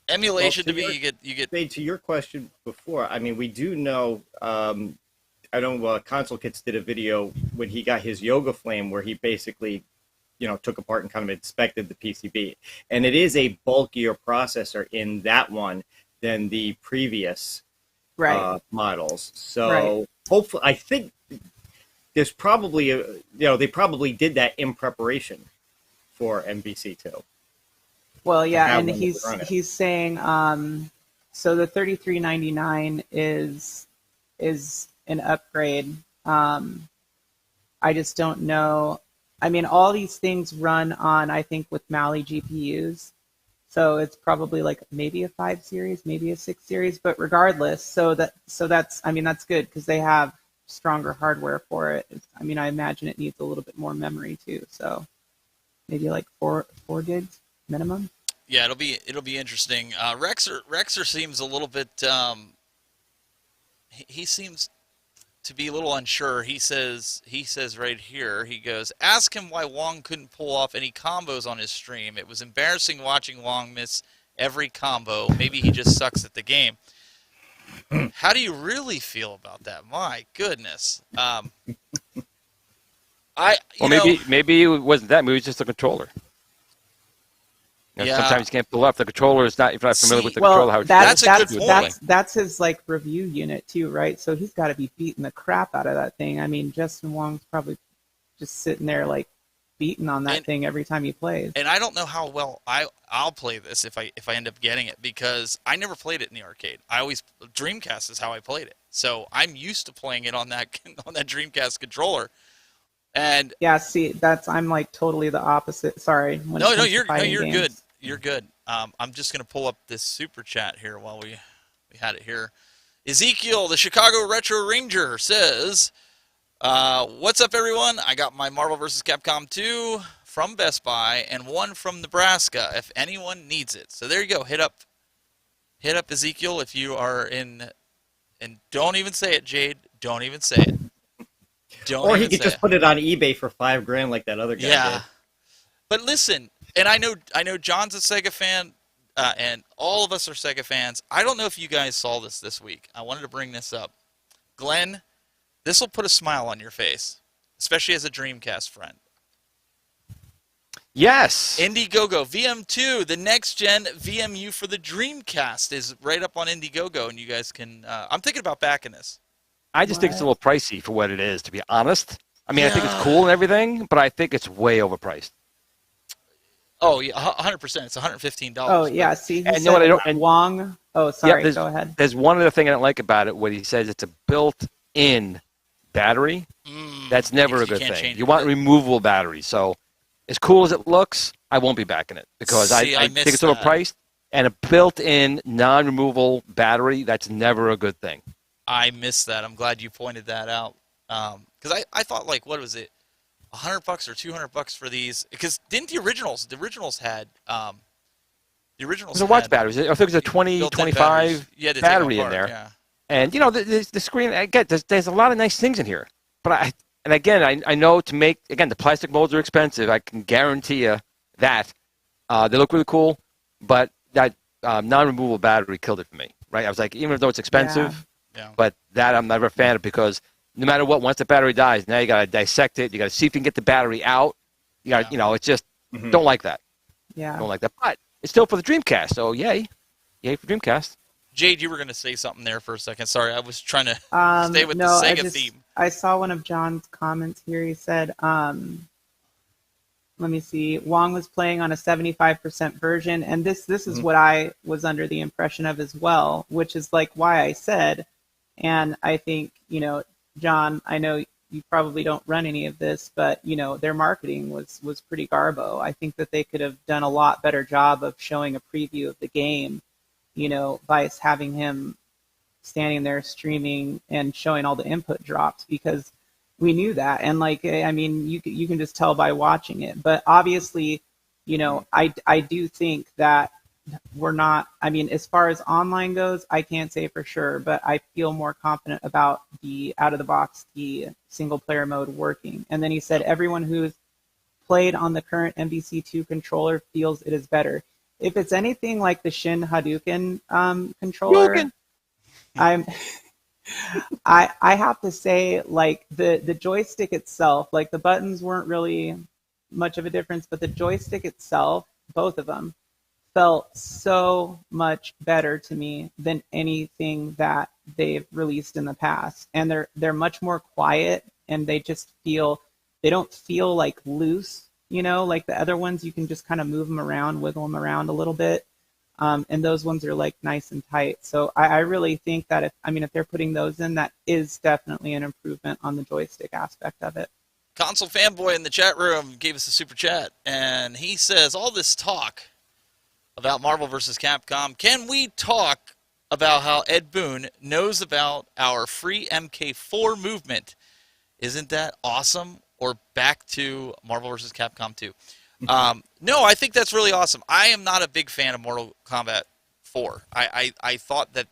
Emulation to me, you get. To your question before, I mean, we do know. I know Console Kits did a video when he got his Yoga Flame, where he basically, took apart and kind of inspected the PCB, and it is a bulkier processor in that one than the previous models. So hopefully, I think there's probably they probably did that in preparation for MVC2. Well, yeah, and he's saying so the 3399 is an upgrade. I just don't know. I mean, all these things run on, I think, with Mali GPUs. So it's probably like maybe a 5 series, maybe a 6 series, but regardless, so that's good because they have stronger hardware for it. I mean, I imagine it needs a little bit more memory too. So maybe like 4 gigs minimum. Yeah, it'll be interesting. Rexer seems a little bit. He seems to be a little unsure. He says right here, he goes, ask him why Wong couldn't pull off any combos on his stream. It was embarrassing watching Wong miss every combo. Maybe he just sucks at the game. How do you really feel about that? My goodness. Maybe it wasn't that. Maybe it was just a controller. Sometimes you can't pull up. The controller is not. If you're not familiar with the controller, how that's a good point. That's his review unit too, right? So he's got to be beating the crap out of that thing. I mean, Justin Wong's probably just sitting there beating on that thing every time he plays. And I don't know how well I'll play this if I end up getting it, because I never played it in the arcade. Dreamcast is how I played it, so I'm used to playing it on that Dreamcast controller. And yeah, see, I'm totally the opposite. Sorry. You're good. You're good. I'm just gonna pull up this super chat here while we had it here. Ezekiel, the Chicago Retro Ranger, says, "What's up, everyone? I got my Marvel vs. Capcom 2 from Best Buy and one from Nebraska. If anyone needs it." So there you go. Hit up Ezekiel if you are in. And don't even say it, Jade. Don't even say it. Or he could just put it on eBay for $5,000 like that other guy did. But listen, and I know John's a Sega fan, and all of us are Sega fans. I don't know if you guys saw this week. I wanted to bring this up. Glenn, this will put a smile on your face, especially as a Dreamcast friend. Yes. Indiegogo VM2, the next gen VMU for the Dreamcast, is right up on Indiegogo, and you guys can. I'm thinking about backing this. I just think it's a little pricey for what it is, to be honest. I mean, I think it's cool and everything, but I think it's way overpriced. Oh, yeah, 100%. It's $115. Oh, yeah. See, and you know what? Wong. Oh, sorry. Go ahead. There's one other thing I don't like about it. What he says, it's a built-in battery, that's never a good can't thing. change You it. want removable battery. So as cool as it looks, I won't be backing it because See, I I think missed it's that. overpriced. And a built-in non-removable battery, that's never a good thing. I missed that. I'm glad you pointed that out. Because I thought, like, what was it, $100 or $200 for these? Because didn't the originals had There's a watch batteries. I think there's a 20, built-in 25 batteries. You had to take battery them in apart, there. Yeah. And, you know, the screen, again, there's a lot of nice things in here. But I know to make, again, the plastic molds are expensive. I can guarantee you that. They look really cool, but that non-removable battery killed it for me, right? I was like, even though it's expensive, Yeah. but that I'm never a fan of because no matter what, once the battery dies, now you got to dissect it. You got to see if you can get the battery out. You got, you know, it's just, don't like that. Yeah. Don't like that. But it's still for the Dreamcast, so yay. Yay for Dreamcast. Jayde, you were going to say something there for a second. Sorry, I was trying to stay with no, the Sega theme. I saw one of John's comments here. He said, let me see, Wong was playing on a 75% version, and this is what I was under the impression of as well, which is like why I said, and I think, you know, John, I know you probably don't run any of this, but, you know, their marketing was pretty garbo. I think that they could have done a lot better job of showing a preview of the game, you know, by having him standing there streaming and showing all the input drops, because we knew that. And like, I mean, you can just tell by watching it. But obviously, you know, I do think that we're not, I mean, as far as online goes, I can't say for sure, but I feel more confident about the out of the box, the single player mode working. And then he said, everyone who's played on the current MVC2 controller feels it is better. If it's anything like the Shin Hadouken controller, I have to say, like, the joystick itself, like the buttons weren't really much of a difference, but the joystick itself, both of them, felt so much better to me than anything that they've released in the past. And they're much more quiet, and they don't feel like loose, you know, like the other ones you can just kind of move them around, wiggle them around a little bit. And those ones are like nice and tight. So I really think that if they're putting those in, that is definitely an improvement on the joystick aspect of it. Console Fanboy in the chat room gave us a super chat, and he says, all this talk about Marvel vs. Capcom, can we talk about how Ed Boon knows about our free MK4 movement? Isn't that awesome? Or back to Marvel vs. Capcom 2. No, I think that's really awesome. I am not a big fan of Mortal Kombat 4. I thought that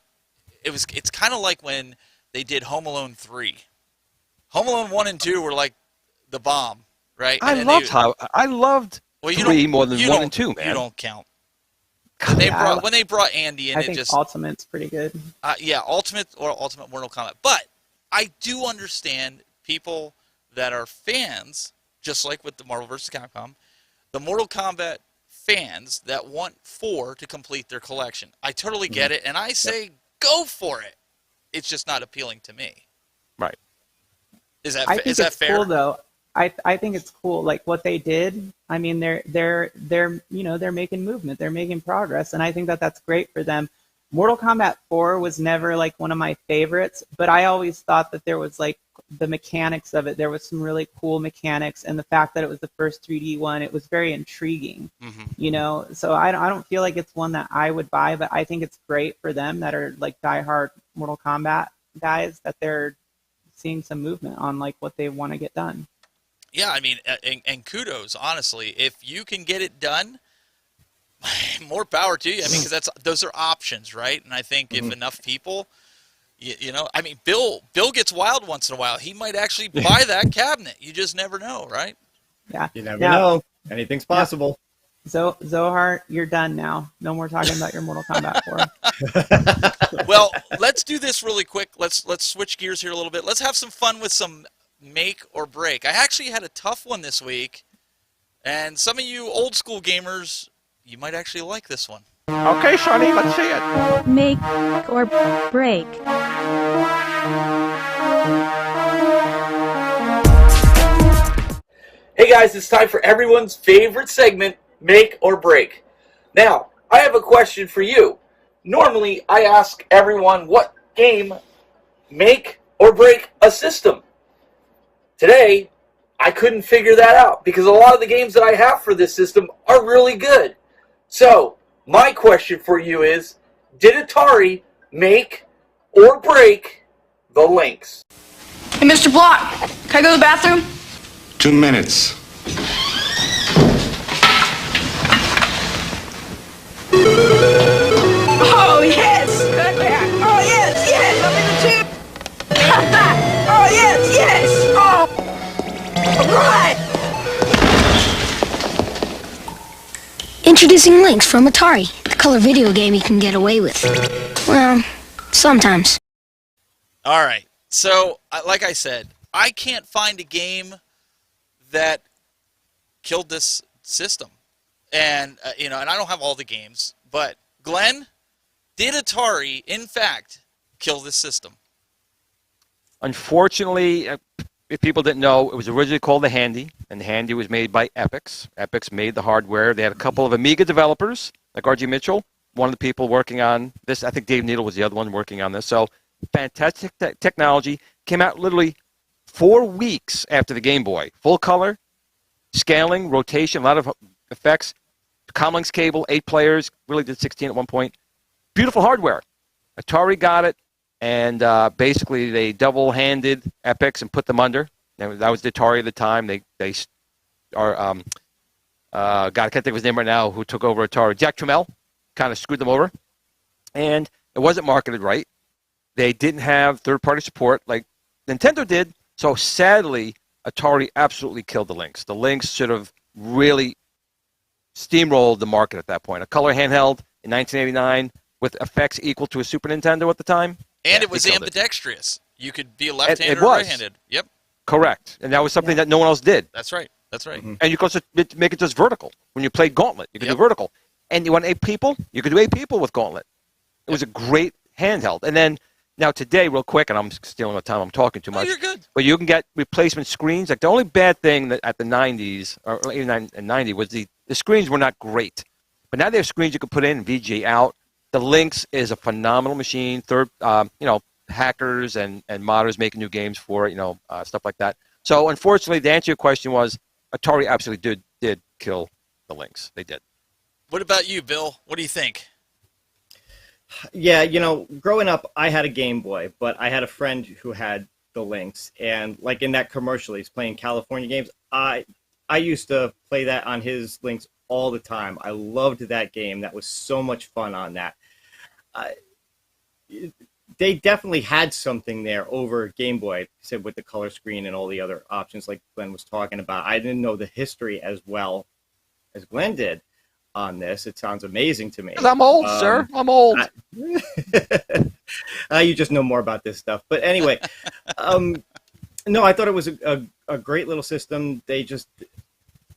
it's kind of like when they did Home Alone 3. Home Alone 1 and 2 were like the bomb, right? I loved 3 more than 1 and 2, man. You don't count. When they brought Andy in, I think Ultimate's pretty good. Yeah, Ultimate Mortal Kombat. But I do understand people that are fans, just like with the Marvel vs. Capcom, the Mortal Kombat fans that want 4 to complete their collection. I totally get it, and I say go for it. It's just not appealing to me. Right. Is that it's fair? Cool though. I think it's cool, like what they did. I mean, they're making movement, they're making progress, and I think that that's great for them. Mortal Kombat 4 was never like one of my favorites, but I always thought that there was like the mechanics of it. There was some really cool mechanics, and the fact that it was the first 3D one, it was very intriguing. You know, so I don't feel like it's one that I would buy, but I think it's great for them that are like diehard Mortal Kombat guys, that they're seeing some movement on like what they want to get done. Yeah, I mean, and kudos, honestly. If you can get it done, more power to you. I mean, because those are options, right? And I think if enough people, you know, I mean, Bill gets wild once in a while. He might actually buy that cabinet. You just never know, right? Yeah. You never know. Anything's possible. Zohar, you're done now. No more talking about your Mortal Kombat 4. Well, let's do this really quick. Let's switch gears here a little bit. Let's have some fun with some make or break. I actually had a tough one this week, and some of you old school gamers, you might actually like this one. Okay, Shawnee, let's see it. Make or break. Hey guys, it's time for everyone's favorite segment, Make or Break. Now, I have a question for you. Normally, I ask everyone what game make or break a system. Today, I couldn't figure that out because a lot of the games that I have for this system are really good. So, my question for you is, did Atari make or break the Lynx? Hey, Mr. Block, can I go to the bathroom? 2 minutes. Oh, yes! Good man. Oh, yes, yes! I'm in the tube! Oh, yes, yes! Oh! All right! Introducing Lynx from Atari, the color video game you can get away with. Well, sometimes. All right. So, like I said, I can't find a game that killed this system. And, and I don't have all the games, but Glenn, did Atari, in fact, kill this system? Unfortunately, if people didn't know, it was originally called the Handy, and the Handy was made by Epix. Epix made the hardware. They had a couple of Amiga developers, like R.G. Mitchell, one of the people working on this. I think Dave Needle was the other one working on this. So, fantastic technology. Came out literally 4 weeks after the Game Boy. Full color, scaling, rotation, a lot of effects. Comlinks cable, 8 players, really did 16 at one point. Beautiful hardware. Atari got it, and basically they double-handed Epix and put them under. That was the Atari at the time. I can't think of his name right now, who took over Atari. Jack Tramiel kind of screwed them over, and it wasn't marketed right. They didn't have third-party support like Nintendo did, so sadly, Atari absolutely killed the Lynx. The Lynx should have really steamrolled the market at that point. A color handheld in 1989 with effects equal to a Super Nintendo at the time. And it was ambidextrous. You could be a left-handed or right-handed. Yep. Correct. And that was something that no one else did. That's right. That's right. Mm-hmm. And you could also make it just vertical. When you played Gauntlet, you could do vertical. And you want 8 people? You could do 8 people with Gauntlet. It was a great handheld. And then, now today, real quick, and I'm stealing the time, I'm talking too much. Oh, you're good. But you can get replacement screens. Like the only bad thing that at the 90s, or 89 and 90, was the screens were not great. But now they have screens you can put in and VGA out. The Lynx is a phenomenal machine. Hackers and modders making new games for it, stuff like that. So unfortunately, the answer to your question was Atari absolutely did kill the Lynx. They did. What about you, Bill? What do you think? Yeah, growing up, I had a Game Boy, but I had a friend who had the Lynx, and like in that commercial, he's playing California games. I used to play that on his Lynx all the time. I loved that game. That was so much fun on that. They definitely had something there over Game Boy, said with the color screen and all the other options like Glenn was talking about. I didn't know the history as well as Glenn did on this. It sounds amazing to me. I'm old, sir. I'm old. You just know more about this stuff. But anyway, no, I thought it was a great little system. They just,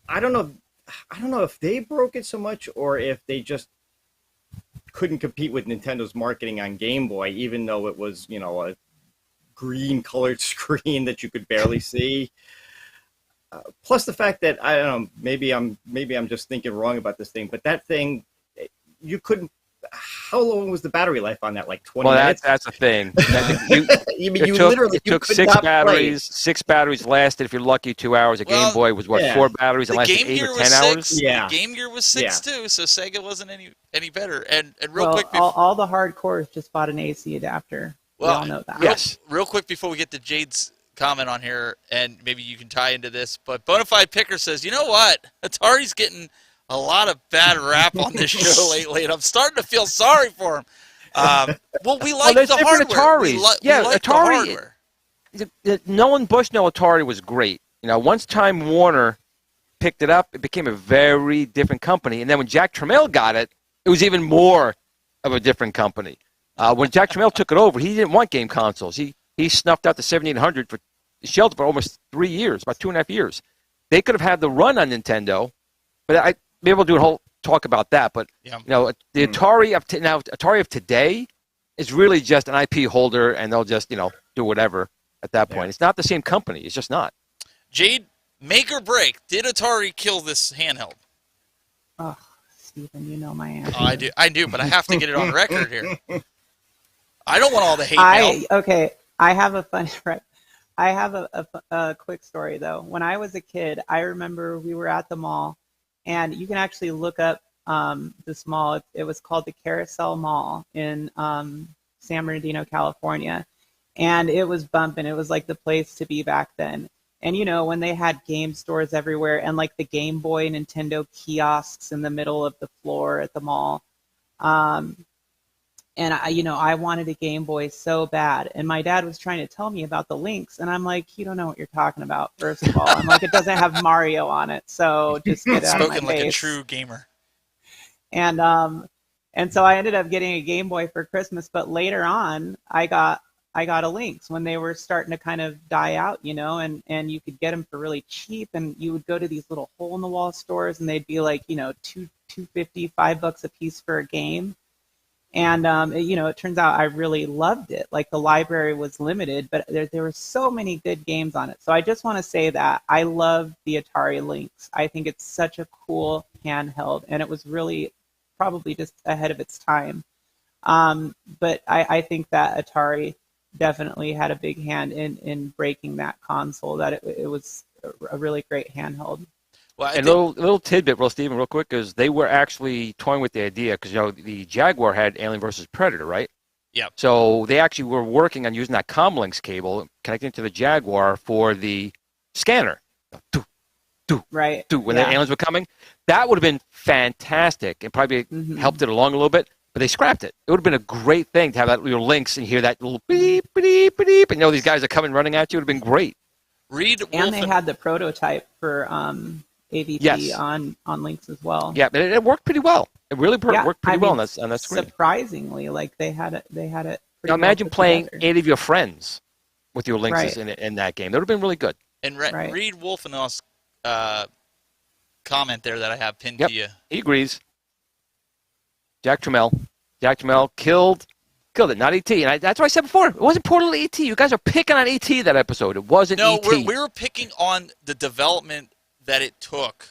I don't know if they broke it so much or if they just couldn't compete with Nintendo's marketing on Game Boy, even though it was, a green colored screen that you could barely see. Plus the fact that, I don't know, maybe I'm just thinking wrong about this thing, but that thing, you couldn't. How long was the battery life on that? Like 20 minutes? That's the thing. It took 6 batteries. 6 batteries lasted, if you're lucky, 2 hours. A Game Boy was, 4 batteries and lasted 8 or 10 hours? Yeah. The Game Gear was 6 too, so Sega wasn't any better. And real quick... all the hardcores just bought an AC adapter. We all know that. Yes. Real quick before we get to Jayde's comment on here, and maybe you can tie into this, but Bonafide Picker says, you know what? Atari's getting a lot of bad rap on this show lately, and I'm starting to feel sorry for him. We like the hardware. We like Atari. The hardware. Nolan Bushnell Atari was great. Once Time Warner picked it up, it became a very different company. And then when Jack Tramiel got it, it was even more of a different company. When Jack Tramiel took it over, he didn't want game consoles. He snuffed out the 7800 for shelved for almost 3 years, about 2.5 years. They could have had the run on Nintendo, but maybe we'll do a whole talk about that. But the Atari of today is really just an IP holder, and they'll just do whatever at that point. It's not the same company. It's just not. Jayde, make or break? Did Atari kill this handheld? Oh, Stephen, you know my answer. Oh, I do, but I have to get it on record here. I don't want all the hate mail. Okay, I have a funny. I have a quick story though. When I was a kid, I remember we were at the mall, and you can actually look up this mall. It was called the Carousel Mall in San Bernardino, California, and it was bumping. It was like the place to be back then. And you know, when they had game stores everywhere, and like the Game Boy, Nintendo kiosks in the middle of the floor at the mall. And I wanted a Game Boy so bad. And my dad was trying to tell me about the Lynx. And I'm like, you don't know what you're talking about, first of all. I'm like, it doesn't have Mario on it. So just get out of my Spoken like face. a true gamer. And so I ended up getting a Game Boy for Christmas. But later on, I got a Lynx when they were starting to kind of die out, and you could get them for really cheap. And you would go to these little hole-in-the-wall stores, and they'd be like, $2.50, $5 a piece for a game. And, it turns out I really loved it. Like, the library was limited, but there were so many good games on it. So I just want to say that I love the Atari Lynx. I think it's such a cool handheld, and it was really probably just ahead of its time. But I think that Atari definitely had a big hand in breaking that console, that it was a really great handheld. Well, a little tidbit, Stephen, real quick, is they were actually toying with the idea because the Jaguar had Alien versus Predator, right? Yeah. So they actually were working on using that Comlinks cable connecting to the Jaguar for the scanner. Right. When the aliens were coming, that would have been fantastic and probably helped it along a little bit. But they scrapped it. It would have been a great thing to have that little Lynx and hear that little beep, beep, beep, and these guys are coming running at you. It would have been great. And they had the prototype for AVP on Lynx as well. Yeah, it worked pretty well. It really worked pretty well on that screen. Surprisingly, like they had it. Now imagine playing 8 of your friends with your Lynxes in that game. That would have been really good. And read Wolfenau's comment there that I have pinned to you. He agrees. Jack Trammell killed it, not ET. And that's what I said before. It wasn't Portal ET. You guys are picking on ET that episode. It wasn't ET. No, we were picking on the development that it took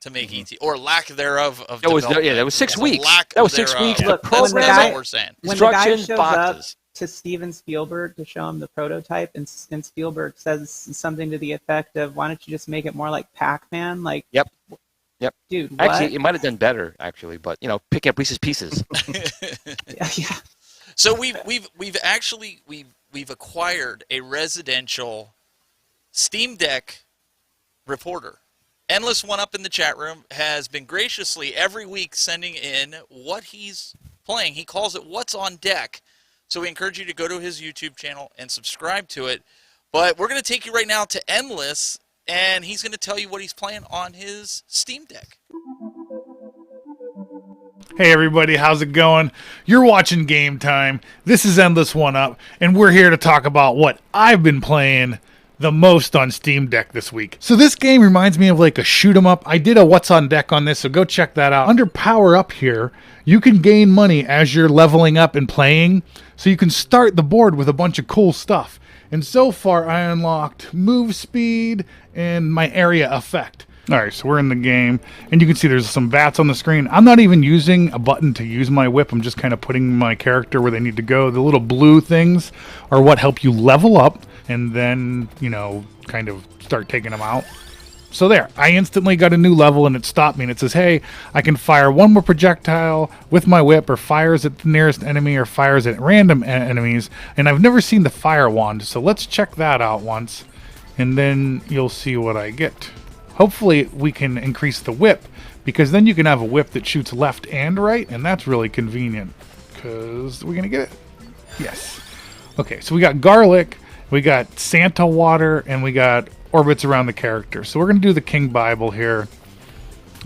to make ET, or lack thereof of development. That was 6 weeks. That was 6 weeks. Look, that's what we're saying. When the guy shows up to Steven Spielberg to show him the prototype, and Spielberg says something to the effect of, "Why don't you just make it more like Pac-Man?" Like, Yep. Dude, actually, it might have done better. Actually, but picking up Reese's Pieces. Yeah. So we've acquired a residential Steam Deck reporter. Endless One Up in the chat room has been graciously every week sending in what he's playing. He calls it What's on Deck. So we encourage you to go to his YouTube channel and subscribe to it. But we're going to take you right now to Endless, and he's going to tell you what he's playing on his Steam Deck. Hey everybody, how's it going? You're watching Game Time. This is Endless One Up, and we're here to talk about what I've been playing the most on Steam Deck this week. So this game reminds me of like a shoot 'em up. I did a What's on Deck on this, so go check that out. Under Power Up here, you can gain money as you're leveling up and playing, so you can start the board with a bunch of cool stuff. And so far, I unlocked move speed and my area effect. All right, so we're in the game, and you can see there's some bats on the screen. I'm not even using a button to use my whip. I'm just kind of putting my character where they need to go. The little blue things are what help you level up and then, kind of start taking them out. So there, I instantly got a new level, and it stopped me, and it says, hey, I can fire one more projectile with my whip, or fires at the nearest enemy, or fires at random enemies, and I've never seen the fire wand, so let's check that out once, and then you'll see what I get. Hopefully we can increase the whip, because then you can have a whip that shoots left and right, and that's really convenient, because we're going to get it? Yes. Okay, so we got garlic, we got Santa water, and we got orbits around the character. So we're going to do the King Bible here.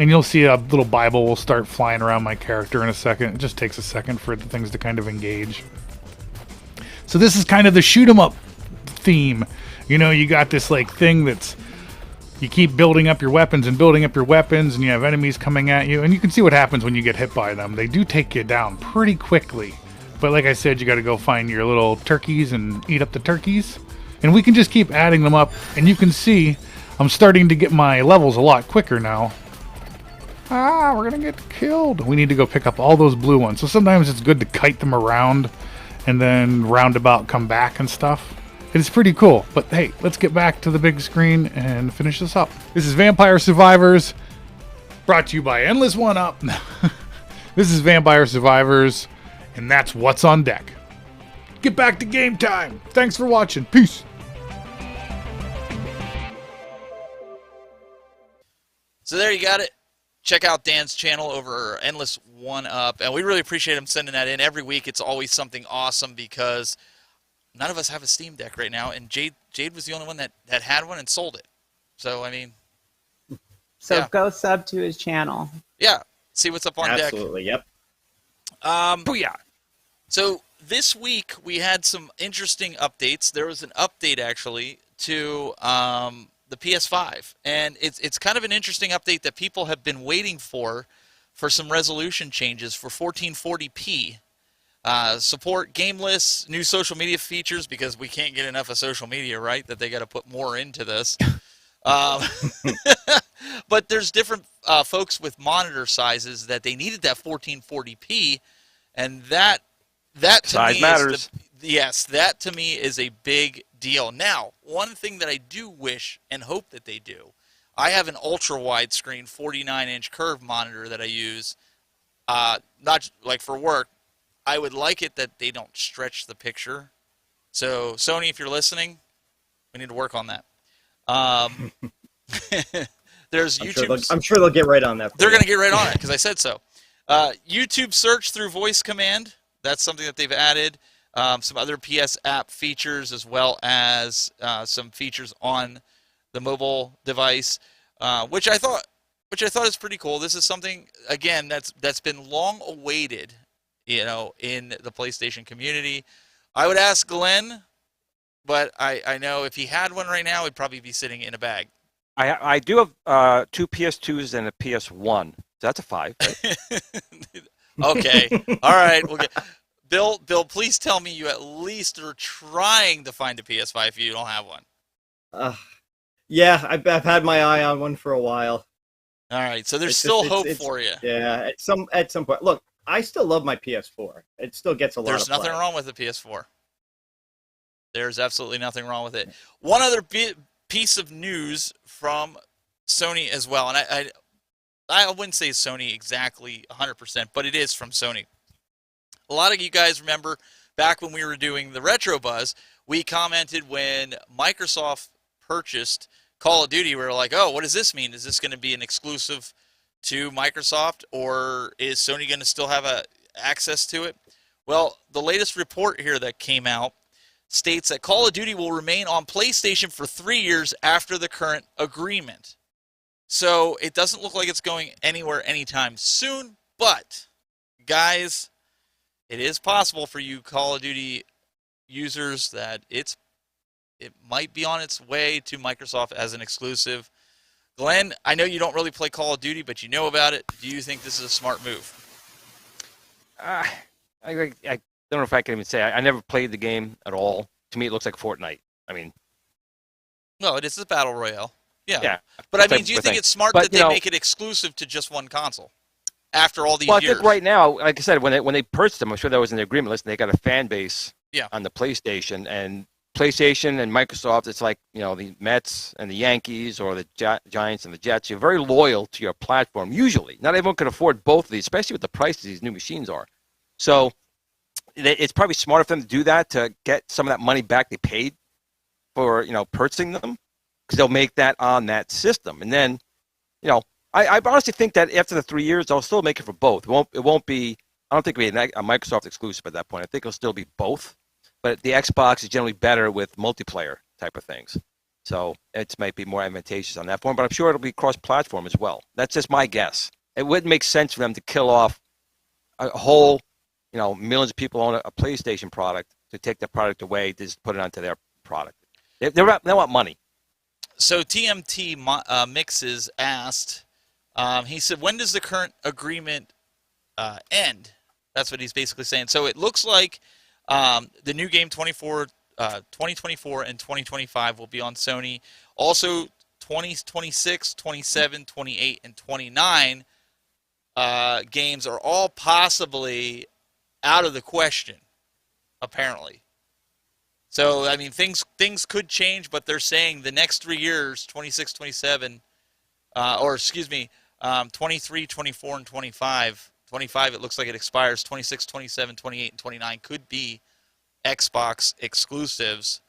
And you'll see a little Bible will start flying around my character in a second. It just takes a second for the things to kind of engage. So this is kind of the shoot 'em up theme. You got this like thing that's, you keep building up your weapons and building up your weapons, and you have enemies coming at you. And you can see what happens when you get hit by them. They do take you down pretty quickly. But like I said, you got to go find your little turkeys and eat up the turkeys. And we can just keep adding them up, and you can see I'm starting to get my levels a lot quicker now. We're going to get killed. We need to go pick up all those blue ones. So sometimes it's good to kite them around and then roundabout come back and stuff. It's pretty cool. But hey, let's get back to the big screen and finish this up. This is Vampire Survivors, brought to you by Endless One Up. This is Vampire Survivors, and that's what's on deck. Get back to game time. Thanks for watching. Peace. So there you got it. Check out Dan's channel over Endless One Up, and we really appreciate him sending that in every week. It's always something awesome because none of us have a Steam Deck right now, and Jayde was the only one that had one and sold it. So I mean, So go sub to his channel. Yeah, see what's up on deck. Absolutely, yep. Booyah. So this week we had some interesting updates. There was an update actually to the PS5, and it's kind of an interesting update that people have been waiting for some resolution changes for 1440p. Support game lists, new social media features, because we can't get enough of social media, right? That they got to put more into this. But there's different folks with monitor sizes that they needed that 1440p, and that to size me matters. Yes, that to me is a big deal. Now, one thing that I do wish and hope that they do, I have an ultra widescreen 49-inch curved monitor that I use, not like for work. I would like it that they don't stretch the picture. So Sony, if you're listening, we need to work on that. There's YouTube. I'm sure they'll get right on that. They're going to get right on it because I said so. YouTube search through voice command. That's something that they've added. Some other PS app features, as well as some features on the mobile device, which I thought is pretty cool. This is something, again, that's been long awaited, in the PlayStation community. I would ask Glenn, but I know if he had one right now, it'd probably be sitting in a bag. I do have 2 PS2s and a PS1. So that's a 5. Right? Okay. All right. We'll get Bill, please tell me you at least are trying to find a PS5 if you don't have one. Yeah, I've had my eye on one for a while. All right, so there's still hope for you. Yeah, at some point. Look, I still love my PS4. It still gets a lot of There's nothing play. wrong with the PS4. There's absolutely nothing wrong with it. One other piece of news from Sony as well, and I wouldn't say Sony exactly 100%, but it is from Sony. A lot of you guys remember back when we were doing the Retro Buzz, we commented when Microsoft purchased Call of Duty, we were like, oh, what does this mean? Is this going to be an exclusive to Microsoft, or is Sony going to still have access to it? Well, the latest report here that came out states that Call of Duty will remain on PlayStation for 3 years after the current agreement. So it doesn't look like it's going anywhere anytime soon, but guys, it is possible for you Call of Duty users that it might be on its way to Microsoft as an exclusive. Glenn, I know you don't really play Call of Duty, but you know about it. Do you think this is a smart move? I don't know if I can even say. I never played the game at all. To me, it looks like Fortnite. I mean, no, it is a battle royale. Yeah. But I mean, do you think it's smart that they make it exclusive to just one console after all these years? I think right now, like I said, when they purchased them, I'm sure that was in the agreement list, and they got a fan base on the PlayStation. And PlayStation and Microsoft, it's like, the Mets and the Yankees or the Giants and the Jets. You're very loyal to your platform, usually. Not everyone can afford both of these, especially with the prices these new machines are. So it's probably smarter for them to do that, to get some of that money back they paid for, purchasing them, because they'll make that on that system. And then, I honestly think that after the 3 years, they'll still make it for both. It won't be, I don't think it'll be a Microsoft exclusive at that point. I think it'll still be both. But the Xbox is generally better with multiplayer type of things. So it might be more advantageous on that form, but I'm sure it'll be cross-platform as well. That's just my guess. It wouldn't make sense for them to kill off a whole, millions of people own a PlayStation product, to take the product away, to just put it onto their product. They want money. So TMT Mixes asked, he said, when does the current agreement end? That's what he's basically saying. So it looks like the new game 2024 and 2025 will be on Sony. Also, 2026, 27, 28, and 29 games are all possibly out of the question, apparently. So I mean, things could change, but they're saying the next 3 years, 26, 27, or excuse me, 23, 24, and 25. 25, it looks like it expires. 26, 27, 28, and 29 could be Xbox exclusives.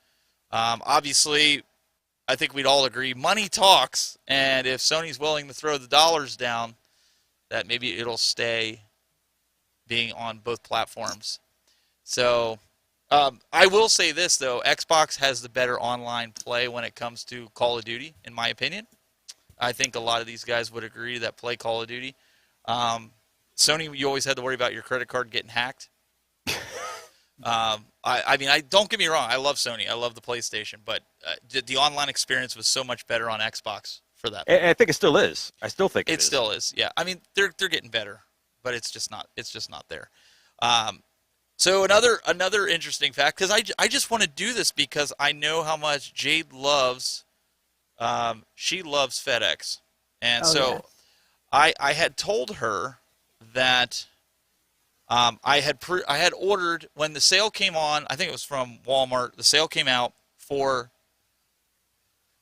Obviously, I think we'd all agree money talks, and if Sony's willing to throw the dollars down, that maybe it'll stay being on both platforms. So I will say this, though. Xbox has the better online play when it comes to Call of Duty, in my opinion. I think a lot of these guys would agree that play Call of Duty. Sony, you always had to worry about your credit card getting hacked. I mean, don't get me wrong. I love Sony. I love the PlayStation, but the online experience was so much better on Xbox for that. And I think it still is. I still think it still is. Yeah. I mean, they're getting better, but it's just not there. So another interesting fact, because I just want to do this because I know how much Jayde loves. She loves FedEx, and I had told her that I had ordered when the sale came on. I think it was from Walmart. The sale came out for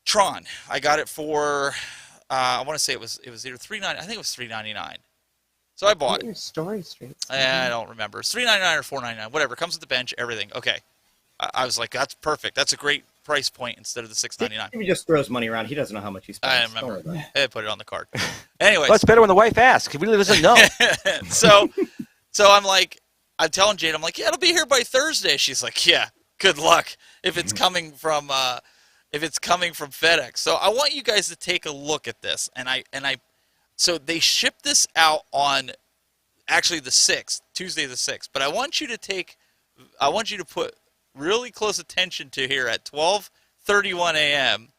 Tron. I got it for I want to say it was either $3.99. I think it was $3.99. So I bought it. Your story straight. I don't remember. It's $3.99 or $4.99, whatever. Comes with the bench, everything. Okay. I was like, that's perfect. That's a great price point instead of the $6.99. He just throws money around. He doesn't know how much he spends. I remember. I put it on the card. Anyways. Well, it's better when the wife asks. He really doesn't know. So I'm like, I'm telling Jayde, I'm like, yeah, it'll be here by Thursday. She's like, yeah, good luck if it's coming from FedEx. So I want you guys to take a look at this, so they shipped this out on actually the 6th, Tuesday the 6th. But I want you to put really close attention to here at 12:31 a.m.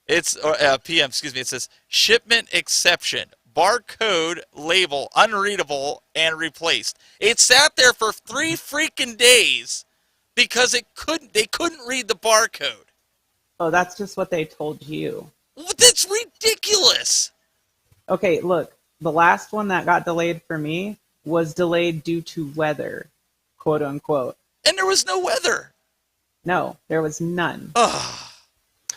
It's p.m. Excuse me. It says shipment exception. Barcode label unreadable and replaced. It sat there for 3 freaking days because they couldn't read the barcode. Oh, that's just what they told you. That's ridiculous. Okay, look, the last one that got delayed for me was delayed due to weather, quote unquote. And there was no weather. No, there was none.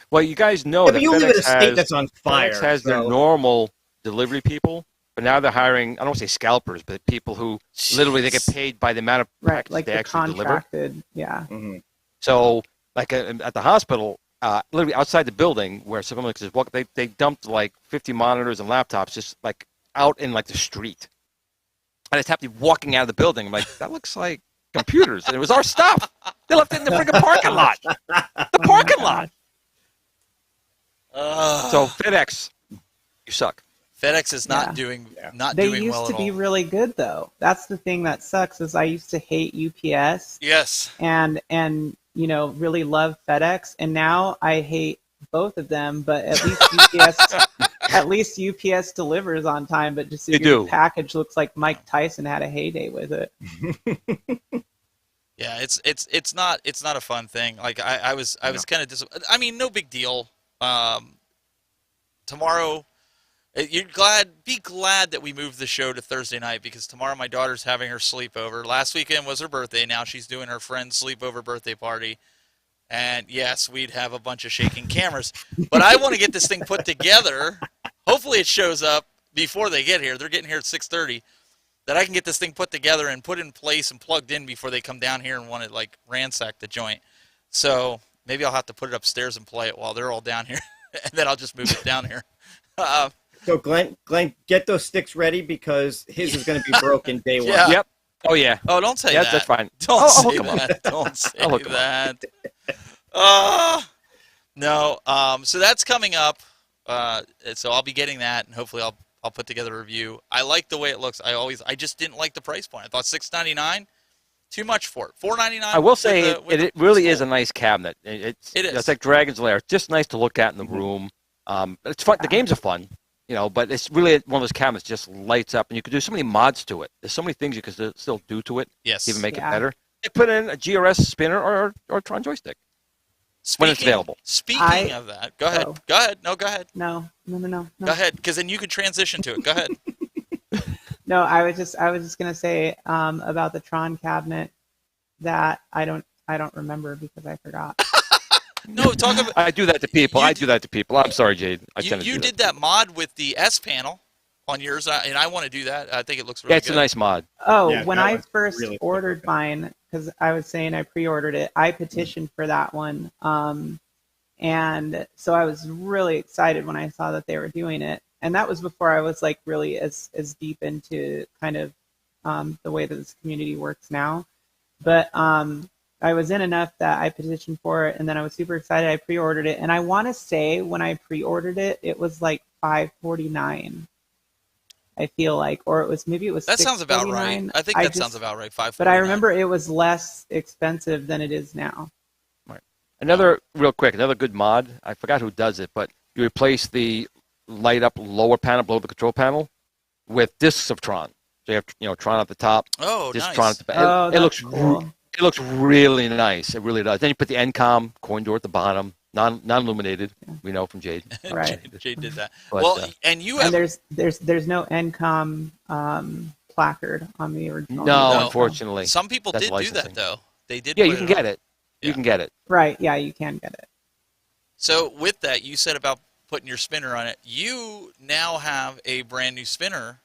Well, you guys know that you live in a state that's on fire. FedEx has their normal delivery people, but now they're hiring, I don't want to say scalpers, but people who literally they get paid by the amount of packages like they the actually contracted, deliver. Yeah. Mm-hmm. So, like at the hospital, literally outside the building where someone just walk, they dumped like 50 monitors and laptops just like out in like the street. I just happened to be walking out of the building. I'm like, that looks like computers, and it was our stuff. They left it in the freaking parking lot. The parking lot. So FedEx, you suck. FedEx is not doing not they doing well at all. They used to be really good though. That's the thing that sucks is I used to hate UPS. Yes. And really love FedEx, and now I hate both of them. But at least UPS delivers on time. But just your package looks like Mike Tyson had a heyday with it. Yeah, it's not a fun thing. Like I was kind of I mean, no big deal. Tomorrow, be glad that we moved the show to Thursday night, because tomorrow my daughter's having her sleepover. Last weekend was her birthday. Now she's doing her friend's sleepover birthday party. And yes, we'd have a bunch of shaking cameras. But I want to get this thing put together. Hopefully it shows up before they get here. They're getting here at 6:30. That I can get this thing put together and put in place and plugged in before they come down here and want to like ransack the joint. So maybe I'll have to put it upstairs and play it while they're all down here. And then I'll just move it down here. So Glenn, get those sticks ready because his is going to be broken day one. Yeah. Yep. Oh yeah. Oh, don't say that. That's fine. Don't say that. Don't say that. No. So that's coming up. So I'll be getting that, and hopefully I'll put together a review. I like the way it looks. I just didn't like the price point. I thought $6.99, too much for it. $4.99. I will say it really is a nice cabinet. It is. It's like Dragon's Lair. It's just nice to look at in the room. It's fun. The games are fun, but it's really one of those cabinets just lights up, and you can do so many mods to it. There's so many things you can still do to it. Yes. To even make it better. You put in a GRS spinner or Tron joystick when it's available. Speaking of that, go ahead. Go ahead. No, go ahead. No. Go ahead, because then you can transition to it. Go ahead. No, I was just gonna say about the Tron cabinet that I don't I don't remember because I forgot. No, talk about. I do that to people. I do that to people. I'm sorry, Jade. You did that mod with the S panel on yours, and I want to do that. I think it looks really good. It's a nice mod. Oh, Yeah, when that I was first really ordered mine, because I was saying I pre-ordered it, I petitioned for that one. And so I was really excited when I saw that they were doing it. And that was before I was like really as deep into kind of the way that this community works now. But I was in enough that I petitioned for it, and then I was super excited. I pre-ordered it, and I want to say when I pre-ordered it, it was like $549. I feel like, or it was that sounds about right. I think that sounds about right. $549. But I remember it was less expensive than it is now. Right. Real quick, another good mod. I forgot who does it, but you replace the light up lower panel below the control panel with discs of Tron. So you have Tron at the top. Oh, disc nice. Tron at the back. Oh, it looks cool. It looks really nice. It really does. Then you put the NCOM coin door at the bottom, non-illuminated. We know from Jade. Right. Jade did that. But, well, and you have. And there's no NCOM placard on the original. No, unfortunately. Some people That's did licensing. do that though. They did. Yeah, put you can it get on. it. You can get it. Right. Yeah, you can get it. So with that, you said about putting your spinner on it. You now have a brand new spinner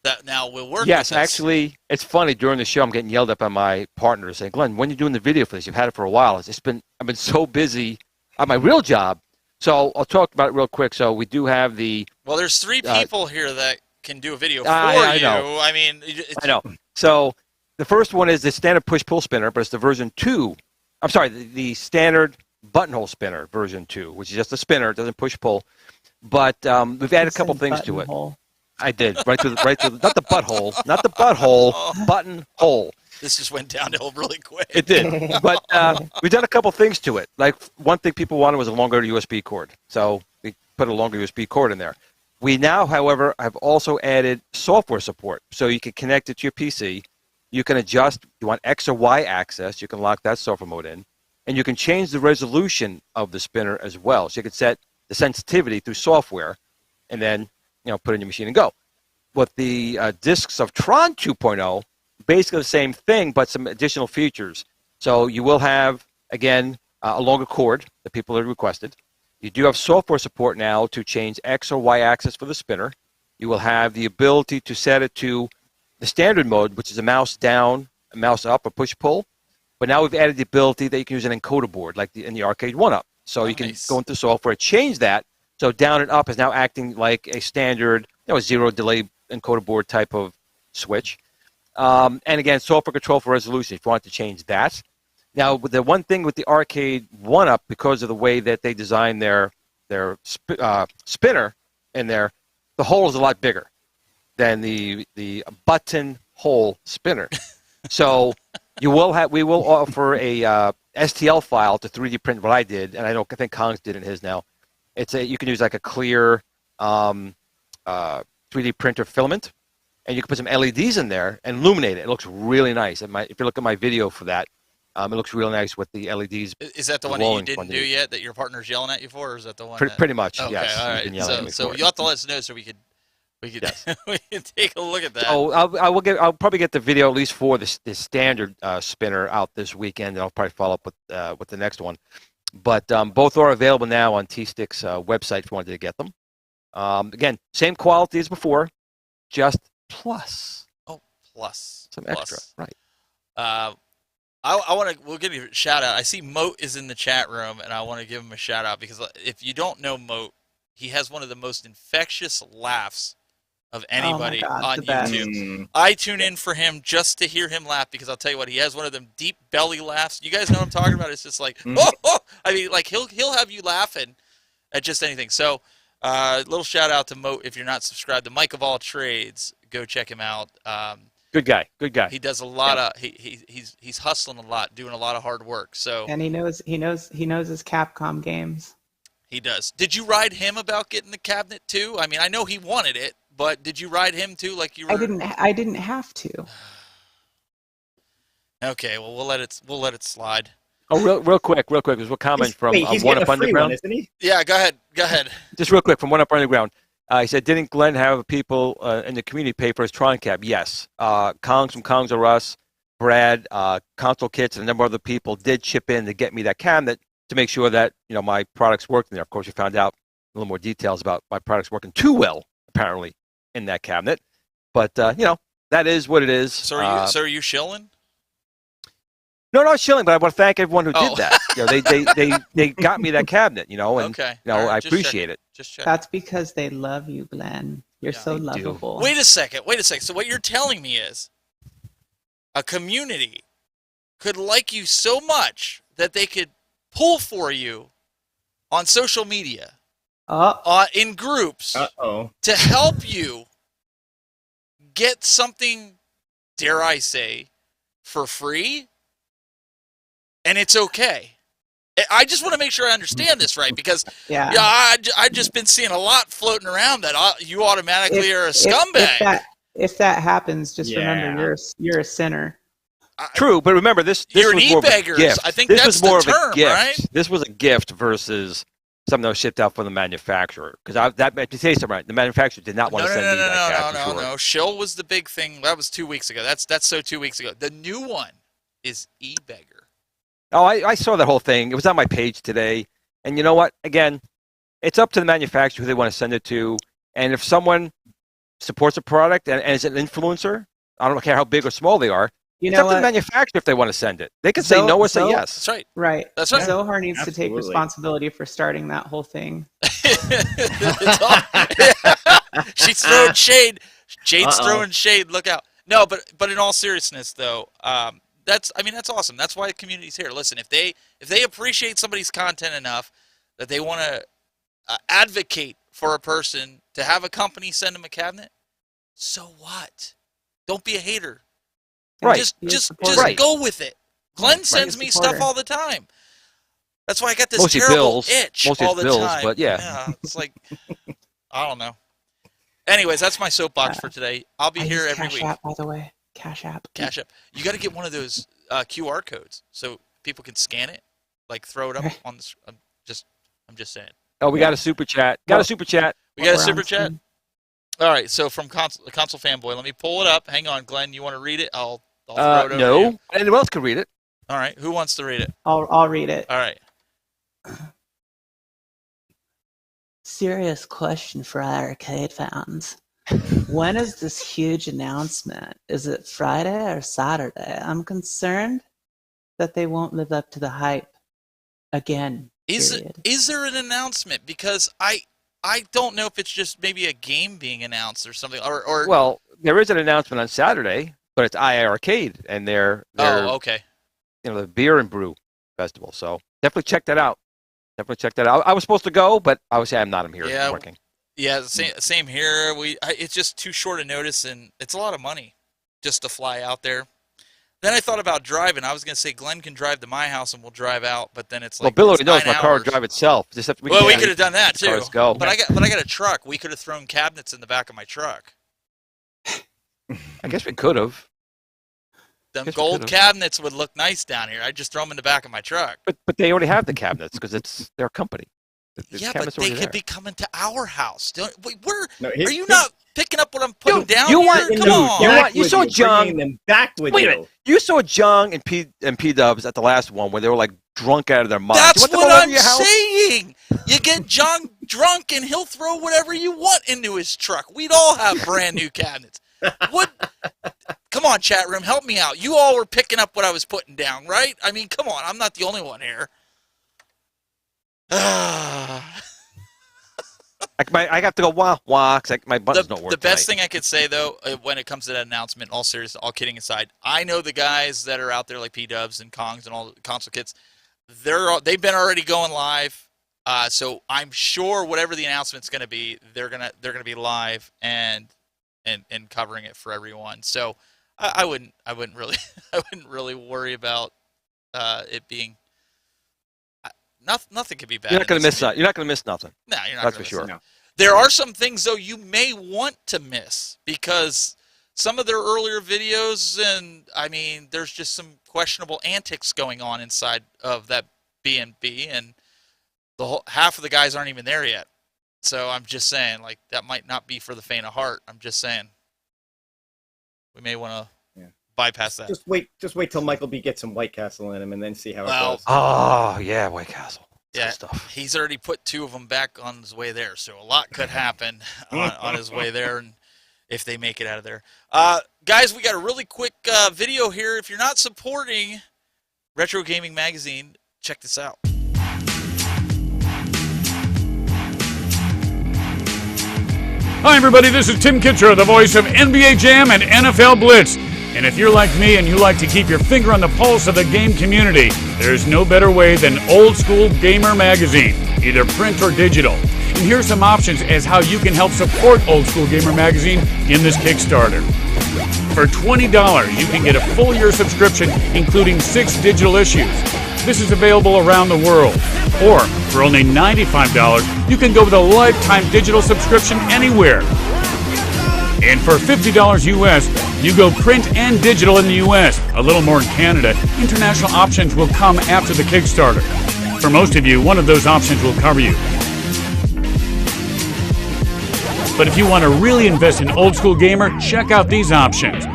that now will work. Yes, with us. actually, it's funny. During the show, I'm getting yelled at by my partner saying, "Glenn, when are you doing the video for this? You've had it for a while." I've been so busy at my real job. So I'll talk about it real quick. So we do have the. Well, there's 3 people here that can do a video for I you. know. I mean, I know. So the first one is the standard push-pull spinner, but it's the version 2. I'm sorry, the standard buttonhole spinner version 2, which is just a spinner. It doesn't push-pull. But we've added a couple things to it. I did. Right through not the butthole, buttonhole. This just went downhill really quick. It did. But we've done a couple things to it. Like one thing people wanted was a longer USB cord. So we put a longer USB cord in there. We now, however, have also added software support. So you can connect it to your PC. You can adjust, you want X or Y access. You can lock that software mode in. And you can change the resolution of the spinner as well. So you can set the sensitivity through software and then put it in your machine and go. With the discs of Tron 2.0, basically the same thing, but some additional features. So you will have, again, a longer cord that people have requested. You do have software support now to change X or Y axis for the spinner. You will have the ability to set it to the standard mode, which is a mouse down, a mouse up, or push-pull. But now we've added the ability that you can use an encoder board, like in the Arcade1up. So you can go into software, change that. So down and up is now acting like a standard, zero delay encoder board type of switch. And again, software control for resolution if you want to change that. Now, the one thing with the Arcade1up, because of the way that they designed their spinner in there, the hole is a lot bigger than the button hole spinner. So we will offer a STL file to 3D print what I did, and I think Kongs did in his now. You can use like a clear 3D printer filament, and you can put some LEDs in there and illuminate it. It looks really nice. If you look at my video for that, it looks really nice with the LEDs. Is that the one that you didn't do yet that your partner's yelling at you for, or is that the one? Pretty much, okay, yes. All right. So you'll have to let us know so we could yes. we can take a look at that. Oh, I'll probably get the video at least for the standard spinner out this weekend, and I'll probably follow up with the next one. But both are available now on T-Stick's website if you wanted to get them. Again, same quality as before, just plus. Oh, plus. Some extra, right. We'll give you a shout out. I see Moat is in the chat room, and I want to give him a shout out because if you don't know Moat, he has one of the most infectious laughs of anybody on YouTube. I tune in for him just to hear him laugh because I'll tell you what, he has one of them deep belly laughs. You guys know what I'm talking about? It's just like, oh! I mean, like he'll have you laughing at just anything. So, little shout out to Moat. If you're not subscribed to Mike of All Trades, go check him out. Good guy. He does a lot of he's hustling a lot, doing a lot of hard work. So and he knows his Capcom games. He does. Did you ride him about getting the cabinet too? I mean, I know he wanted it, but did you ride him too? Like you were? I didn't have to. Okay, well we'll let it slide. Oh, real quick. There's a comment from One Up Underground. One, isn't he? Yeah, go ahead. Just real quick from One Up Underground. He said, didn't Glenn have people in the community pay for his Tron cab? Yes. Kongs from Kongs R Us Brad, Console Kits, and a number of other people did chip in to get me that cabinet to make sure that my products worked in there. Of course, we found out a little more details about my products working too well, apparently, in that cabinet. But that is what it is. So are you shilling? No, not shilling, but I want to thank everyone who did that. They got me that cabinet, and okay. I appreciate it. Just check. That's because they love you, Glenn. You're so lovable. Wait a second. So what you're telling me is a community could like you so much that they could pull for you on social media, in groups, to help you get something, dare I say, for free, and it's okay. I just want to make sure I understand this right, because I've just been seeing a lot floating around that you automatically are a scumbag. If that happens, just remember you're a sinner. True, but remember this you're was an more of a e-beggars. gift. I think this that's was more the term, of a gift. right? This was a gift versus something that was shipped out from the manufacturer. Because to say something right, the manufacturer did not want to send me that cab. No. Shill was the big thing. That was 2 weeks ago. That's 2 weeks ago. The new one is e-beggar. Oh, I saw that whole thing. It was on my page today. And you know what? Again, it's up to the manufacturer who they want to send it to. And if someone supports a product and is an influencer, I don't care how big or small they are, it's up to the manufacturer if they want to send it. They can say no or say yes. That's right. Right. That's right. Zohar needs to take responsibility for starting that whole thing. She's throwing shade. Jade's throwing shade. Look out. No, but in all seriousness, though, that's awesome. That's why the community's here. Listen, if they appreciate somebody's content enough that they want to advocate for a person to have a company send them a cabinet, so what? Don't be a hater. Right. Just go with it. Glenn sends me stuff all the time. That's why I got this terrible itch all the time. But yeah, it's like I don't know. Anyways, that's my soapbox for today. I'll be here every week. Cash App, by the way. Cash App. Cash App. You got to get one of those QR codes so people can scan it, like throw it up on the. I'm just saying. Oh, we got a super chat. We got a super chat. All right. So from console fanboy, let me pull it up. Hang on, Glenn. You want to read it? I'll throw it over to you. Anyone else can read it. All right. Who wants to read it? I'll read it. All right. Serious question for our arcade fans. When is this huge announcement? Is it Friday or Saturday? I'm concerned that they won't live up to the hype again. Is there an announcement? Because I don't know if it's just maybe a game being announced or something. Or well, there is an announcement on Saturday, but it's II Arcade, and they're okay. The Beer and Brew Festival. So definitely check that out. I was supposed to go, but obviously I'm not. I'm here working. Yeah, same here. It's just too short a notice, and it's a lot of money just to fly out there. Then I thought about driving. I was going to say Glenn can drive to my house and we'll drive out, but then it's like Bill already knows my car will drive itself. We could have done that too. Go. But I got a truck. We could have thrown cabinets in the back of my truck. I guess we could have. Them gold cabinets would look nice down here. I'd just throw them in the back of my truck. But they already have the cabinets because it's their company. But they could be coming to our house. Are you not picking up what I'm putting down here? Come on. You saw Jung. Them back with wait a minute. You saw Jung and P Dubs at the last one where they were like drunk out of their minds. That's what I'm saying. You get Jung drunk and he'll throw whatever you want into his truck. We'd all have brand new cabinets. Come on, chat room, help me out. You all were picking up what I was putting down, right? I mean, come on. I'm not the only one here. I have to go wah because my buttons don't work. The best thing I could say though, when it comes to that announcement, all serious, all kidding aside, I know the guys that are out there like P Dubs and Kongs and all the console kits. They've been already going live, so I'm sure whatever the announcement's going to be, they're gonna be live and covering it for everyone. So I wouldn't really worry about it being. Nothing could be bad. You're not going to miss that. You're not going to miss nothing. No, you're not. That's for sure. No. There are some things though you may want to miss because some of their earlier videos, and I mean, there's just some questionable antics going on inside of that B&B, and half of the guys aren't even there yet. So I'm just saying, that might not be for the faint of heart. I'm just saying, we may want to bypass that. Just wait till Michael B gets some White Castle in him, and then see how it goes. Oh yeah, White Castle. Yeah, stuff. He's already put 2 of them back on his way there, so a lot could happen on his way there, and if they make it out of there. Guys, we got a really quick video here. If you're not supporting Retro Gaming Magazine, check this out. Hi everybody, this is Tim Kitcher, the voice of NBA Jam and NFL Blitz. And if you're like me and you like to keep your finger on the pulse of the game community, there's no better way than Old School Gamer Magazine, either print or digital. And here's some options as how you can help support Old School Gamer Magazine in this Kickstarter. For $20, you can get a full year subscription, including 6 digital issues. This is available around the world. Or, for only $95, you can go with a lifetime digital subscription anywhere. And for $50 US, you go print and digital in the US, a little more in Canada. International options will come after the Kickstarter. For most of you, one of those options will cover you. But if you want to really invest in Old School Gamer, check out these options.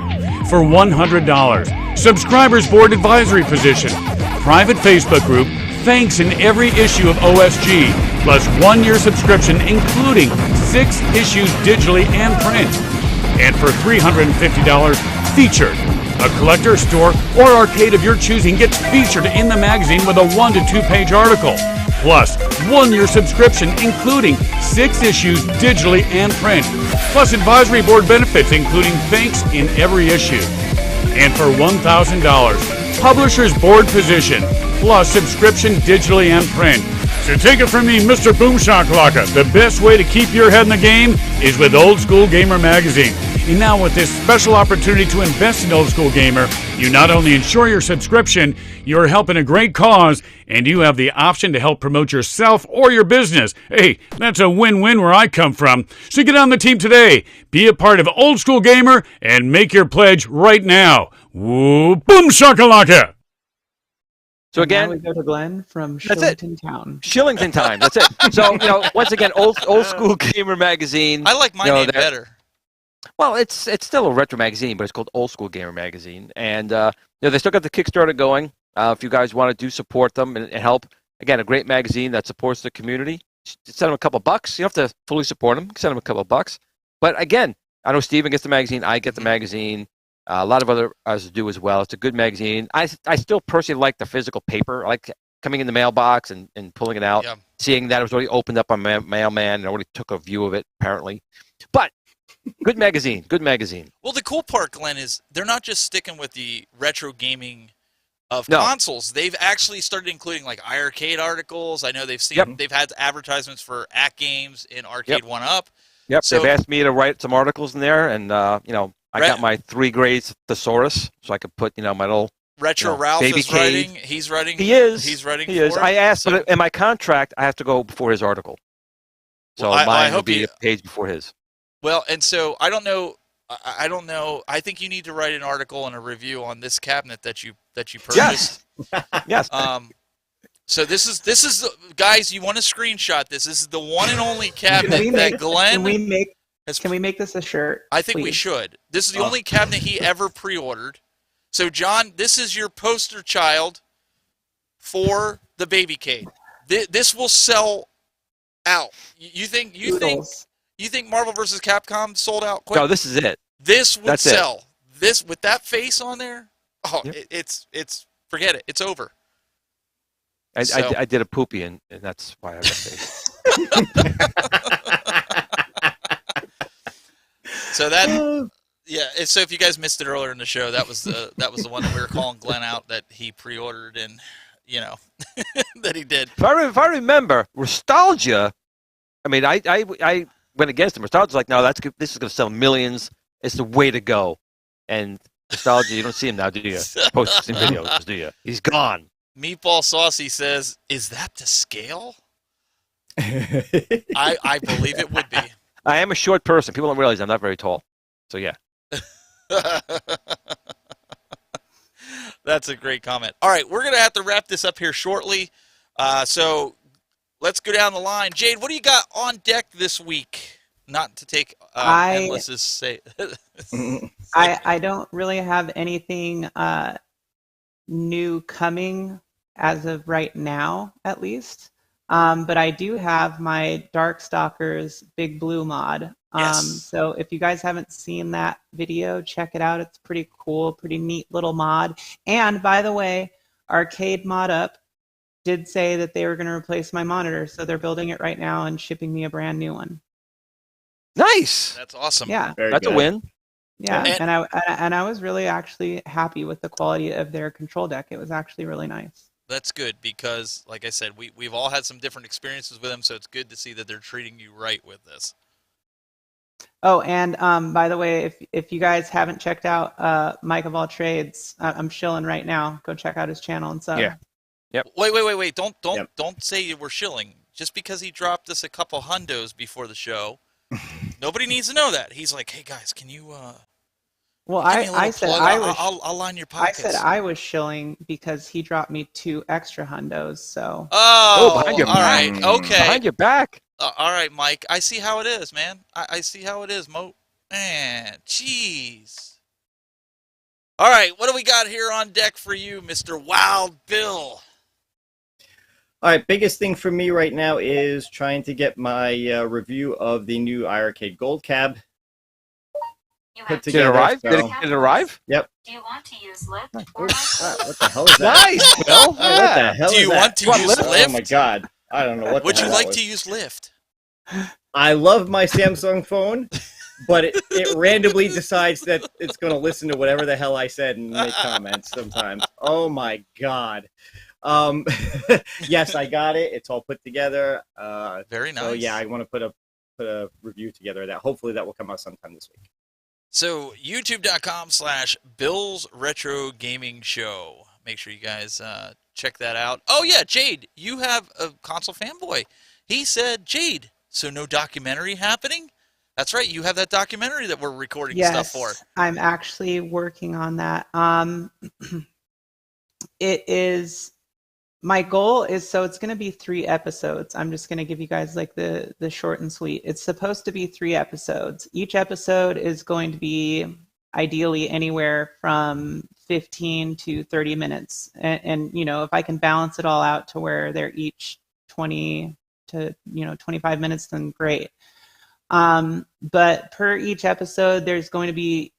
For $100, subscribers board advisory position, private Facebook group, thanks in every issue of OSG, plus 1 year subscription, including 6 issues digitally and print. And for $350, featured. A collector, store, or arcade of your choosing gets featured in the magazine with a 1 to 2 page article. Plus, 1 year subscription, including 6 issues digitally and print. Plus advisory board benefits, including thanks in every issue. And for $1,000, publisher's board position, plus subscription digitally and print. So take it from me, Mr. Boom Shakalaka. The best way to keep your head in the game is with Old School Gamer Magazine. And now with this special opportunity to invest in Old School Gamer, you not only ensure your subscription, you're helping a great cause, and you have the option to help promote yourself or your business. Hey, that's a win-win where I come from. So get on the team today. Be a part of Old School Gamer and make your pledge right now. Woo, boom shakalaka! So again, now we go to Glenn from that's it. Shillington Town. Shillington time. That's it. So once again, old School Gamer Magazine. I like my name better. Well, it's still a retro magazine, but it's called Old School Gamer Magazine, and they still got the Kickstarter going. If you guys want to support them and help, again, a great magazine that supports the community. Send them a couple bucks. You don't have to fully support them. Send them a couple bucks. But again, I know Steven gets the magazine. I get the magazine. A lot of others do as well. It's a good magazine. I still personally like the physical paper. I like coming in the mailbox and pulling it out, seeing that it was already opened up on Mailman and already took a view of it, apparently. But good magazine. Good magazine. Well, the cool part, Glenn, is they're not just sticking with the retro gaming of consoles. They've actually started including like Arcade articles. I know they've seen they've had advertisements for At Games in Arcade1up. Yep. So, they've asked me to write some articles in there, and I got my 3 grades thesaurus, so I could put my little Retro Ralph baby is cave. writing. He's writing. He is. He's writing. He is. For I asked, so, but in my contract, I have to go before his article. So well, mine will be a page before his. Well, and so I don't know. I don't know. I think you need to write an article and a review on this cabinet that you purchased. Yes. So this is guys. You want to screenshot this? This is the one and only cabinet that Glenn. Can we make this a shirt? I think we should. This is the only cabinet he ever pre-ordered. So John, this is your poster child for the baby cave. This will sell out. You think Marvel vs. Capcom sold out quick? No, this is it. This would That's sell. This with that face on there. Oh, it's forget it. It's over. I did a poopy, and that's why I have that face. So that, so if you guys missed it earlier in the show, that was the one that we were calling Glenn out that he pre-ordered and that he did. If I remember, Nostalgia. I mean, I went against him. Nostalgia's like, no, this is going to sell millions. It's the way to go. And Nostalgia, you don't see him now, do you? Posting videos, do you? He's gone. Meatball Saucy says, "Is that to scale?" I believe it would be. I am a short person. People don't realize I'm not very tall. So yeah. That's a great comment. All right, we're gonna have to wrap this up here shortly. So let's go down the line. Jayde, what do you got on deck this week? not to take I endless's say. I don't really have anything new coming as of right now, at least. But I do have my Darkstalkers Big Blue mod. So if you guys haven't seen that video, check it out. It's pretty cool, pretty neat little mod. And by the way, Arcade1up did say that they were going to replace my monitor, so they're building it right now and shipping me a brand new one. Nice. That's awesome. Yeah, that's a win. Yeah, and I was really actually happy with the quality of their control deck. It was actually really nice. That's good because, like I said, we've all had some different experiences with them, so it's good to see that they're treating you right with this. Oh, and by the way, if you guys haven't checked out Mike of All Trades, I'm shilling right now. Go check out his channel and stuff. Yeah. Yep. Wait! Don't say you were shilling. Just because he dropped us a couple hundos before the show, nobody needs to know that. He's like, hey guys, can you? Well, I said I'll line your pockets. I said I was shilling because he dropped me 2 extra hundos. So. Oh, behind your all back. right, okay. Behind your back. All right, Mike. I see how it is, man. I see how it is, Mo. Man, jeez. All right, what do we got here on deck for you, Mr. Wild Bill? All right, biggest thing for me right now is trying to get my review of the new iArcade Gold Cab put together. Did it arrive? Yep. Do you want to use Lyft? What the hell is that? Nice, Bill. What the hell Do is you that? want to use Lyft? Oh my god. I don't know what Would the you hell like that was. to use Lyft? I love my Samsung phone, but it randomly decides that it's going to listen to whatever the hell I said and make comments sometimes. Oh my god. Yes, I got it. It's all put together. Very nice. So yeah, I want to put a review together of that. Hopefully that will come out sometime this week. So youtube.com/Bill's Retro Gaming Show. Make sure you guys check that out. Oh yeah, Jayde, you have a console fanboy. He said, Jayde, so no documentary happening? That's right, you have that documentary that we're recording stuff for. I'm actually working on that. It is, my goal is, so it's going to be 3 episodes. I'm just going to give you guys like the short and sweet. It's supposed to be 3 episodes. Each episode is going to be ideally anywhere from 15 to 30 minutes. And you know, if I can balance it all out to where they're each 20 to 25 minutes, then great. But per each episode, there's going to be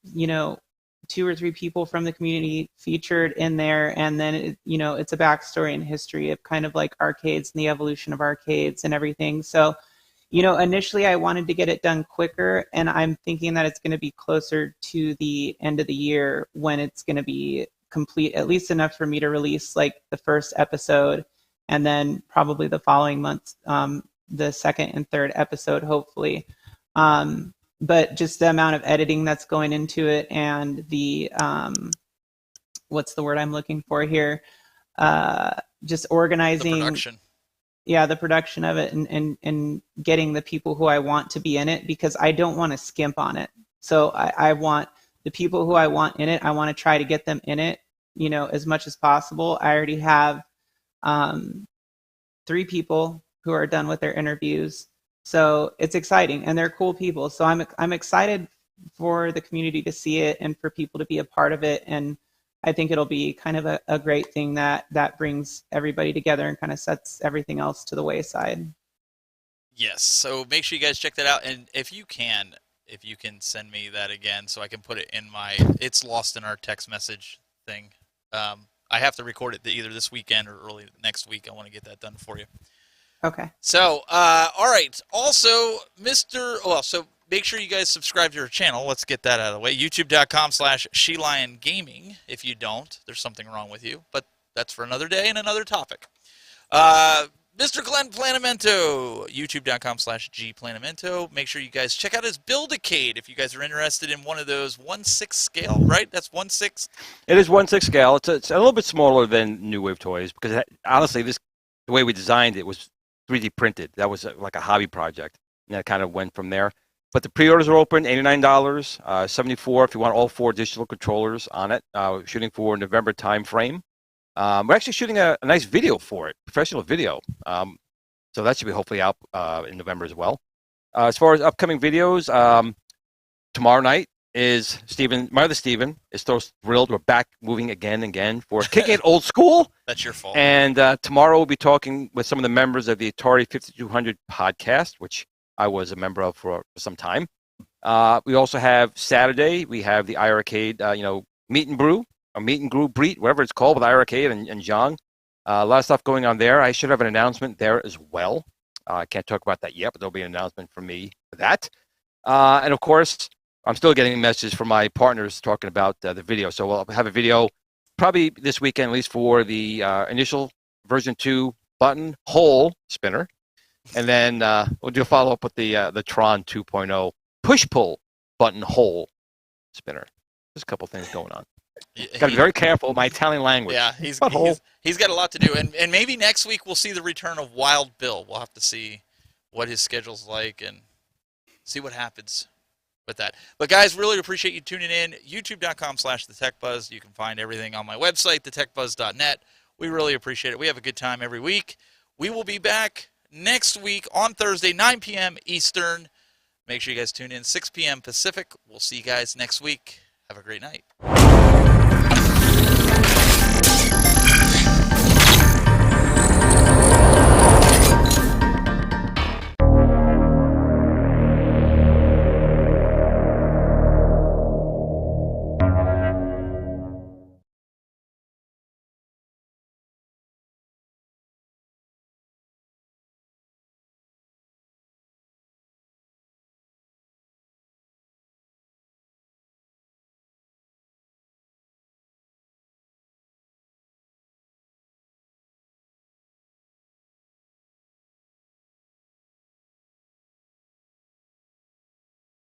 2 or 3 people from the community featured in there, and then it's a backstory and history of kind of like arcades and the evolution of arcades and everything. So initially I wanted to get it done quicker, and I'm thinking that it's going to be closer to the end of the year when it's going to be complete, at least enough for me to release like the first episode, and then probably the following month the second and third episode, hopefully. But just the amount of editing that's going into it, and the what's the word I'm looking for here? Just organizing The production. Yeah, the production of it, and getting the people who I want to be in it, because I don't want to skimp on it. So I want the people who I want in it, I want to try to get them in it, as much as possible. I already have 3 people who are done with their interviews. So it's exciting, and they're cool people. So I'm excited for the community to see it and for people to be a part of it. And I think it'll be kind of a great thing that brings everybody together and kind of sets everything else to the wayside. Yes, so make sure you guys check that out. And if you can send me that again so I can put it in it's lost in our text message thing. I have to record it either this weekend or early next week. I want to get that done for you. Okay. So, all right. Also, so make sure you guys subscribe to our channel. Let's get that out of the way. youtube.com/SheLionGaming. If you don't, there's something wrong with you. But that's for another day and another topic. Mr. Glen Planamento, youtube.com/GPlanamento. Make sure you guys check out his Build-A-Cade if you guys are interested in one of those 1/6 scale, right? That's 1/6. It is 1/6 scale. It's a little bit smaller than New Wave toys because honestly, the way we designed it was 3D printed. That was like a hobby project, and that kind of went from there. But the pre-orders are open, $89, $74 if you want all 4 digital controllers on it. Shooting for November time frame. We're actually shooting a nice video for it, professional video. So that should be hopefully out in November as well. As far as upcoming videos, tomorrow night is my other Steven is so thrilled. We're back moving again for Kicking It Old School. That's your fault. And tomorrow we'll be talking with some of the members of the Atari 5200 podcast, which I was a member of for some time. We also have Saturday, we have the iArcade, meet and brew, or meet and brew, whatever it's called, with iArcade and Zhang. A lot of stuff going on there. I should have an announcement there as well. I can't talk about that yet, but there'll be an announcement from me for that. And of course, I'm still getting messages from my partners talking about the video. So we'll have a video probably this weekend, at least for the initial version 2 button hole spinner. And then we'll do a follow-up with the Tron 2.0 push-pull button hole spinner. There's a couple things going on. Got to be very careful with my Italian language. Yeah, he's got a lot to do. And maybe next week we'll see the return of Wild Bill. We'll have to see what his schedule's like and see what happens with that. But guys, really appreciate you tuning in. YouTube.com/TheTechBuzz. You can find everything on my website, thetechbuzz.net. We really appreciate it. We have a good time every week. We will be back next week on Thursday, 9 p.m. Eastern. Make sure you guys tune in, 6 p.m. Pacific. We'll see you guys next week. Have a great night.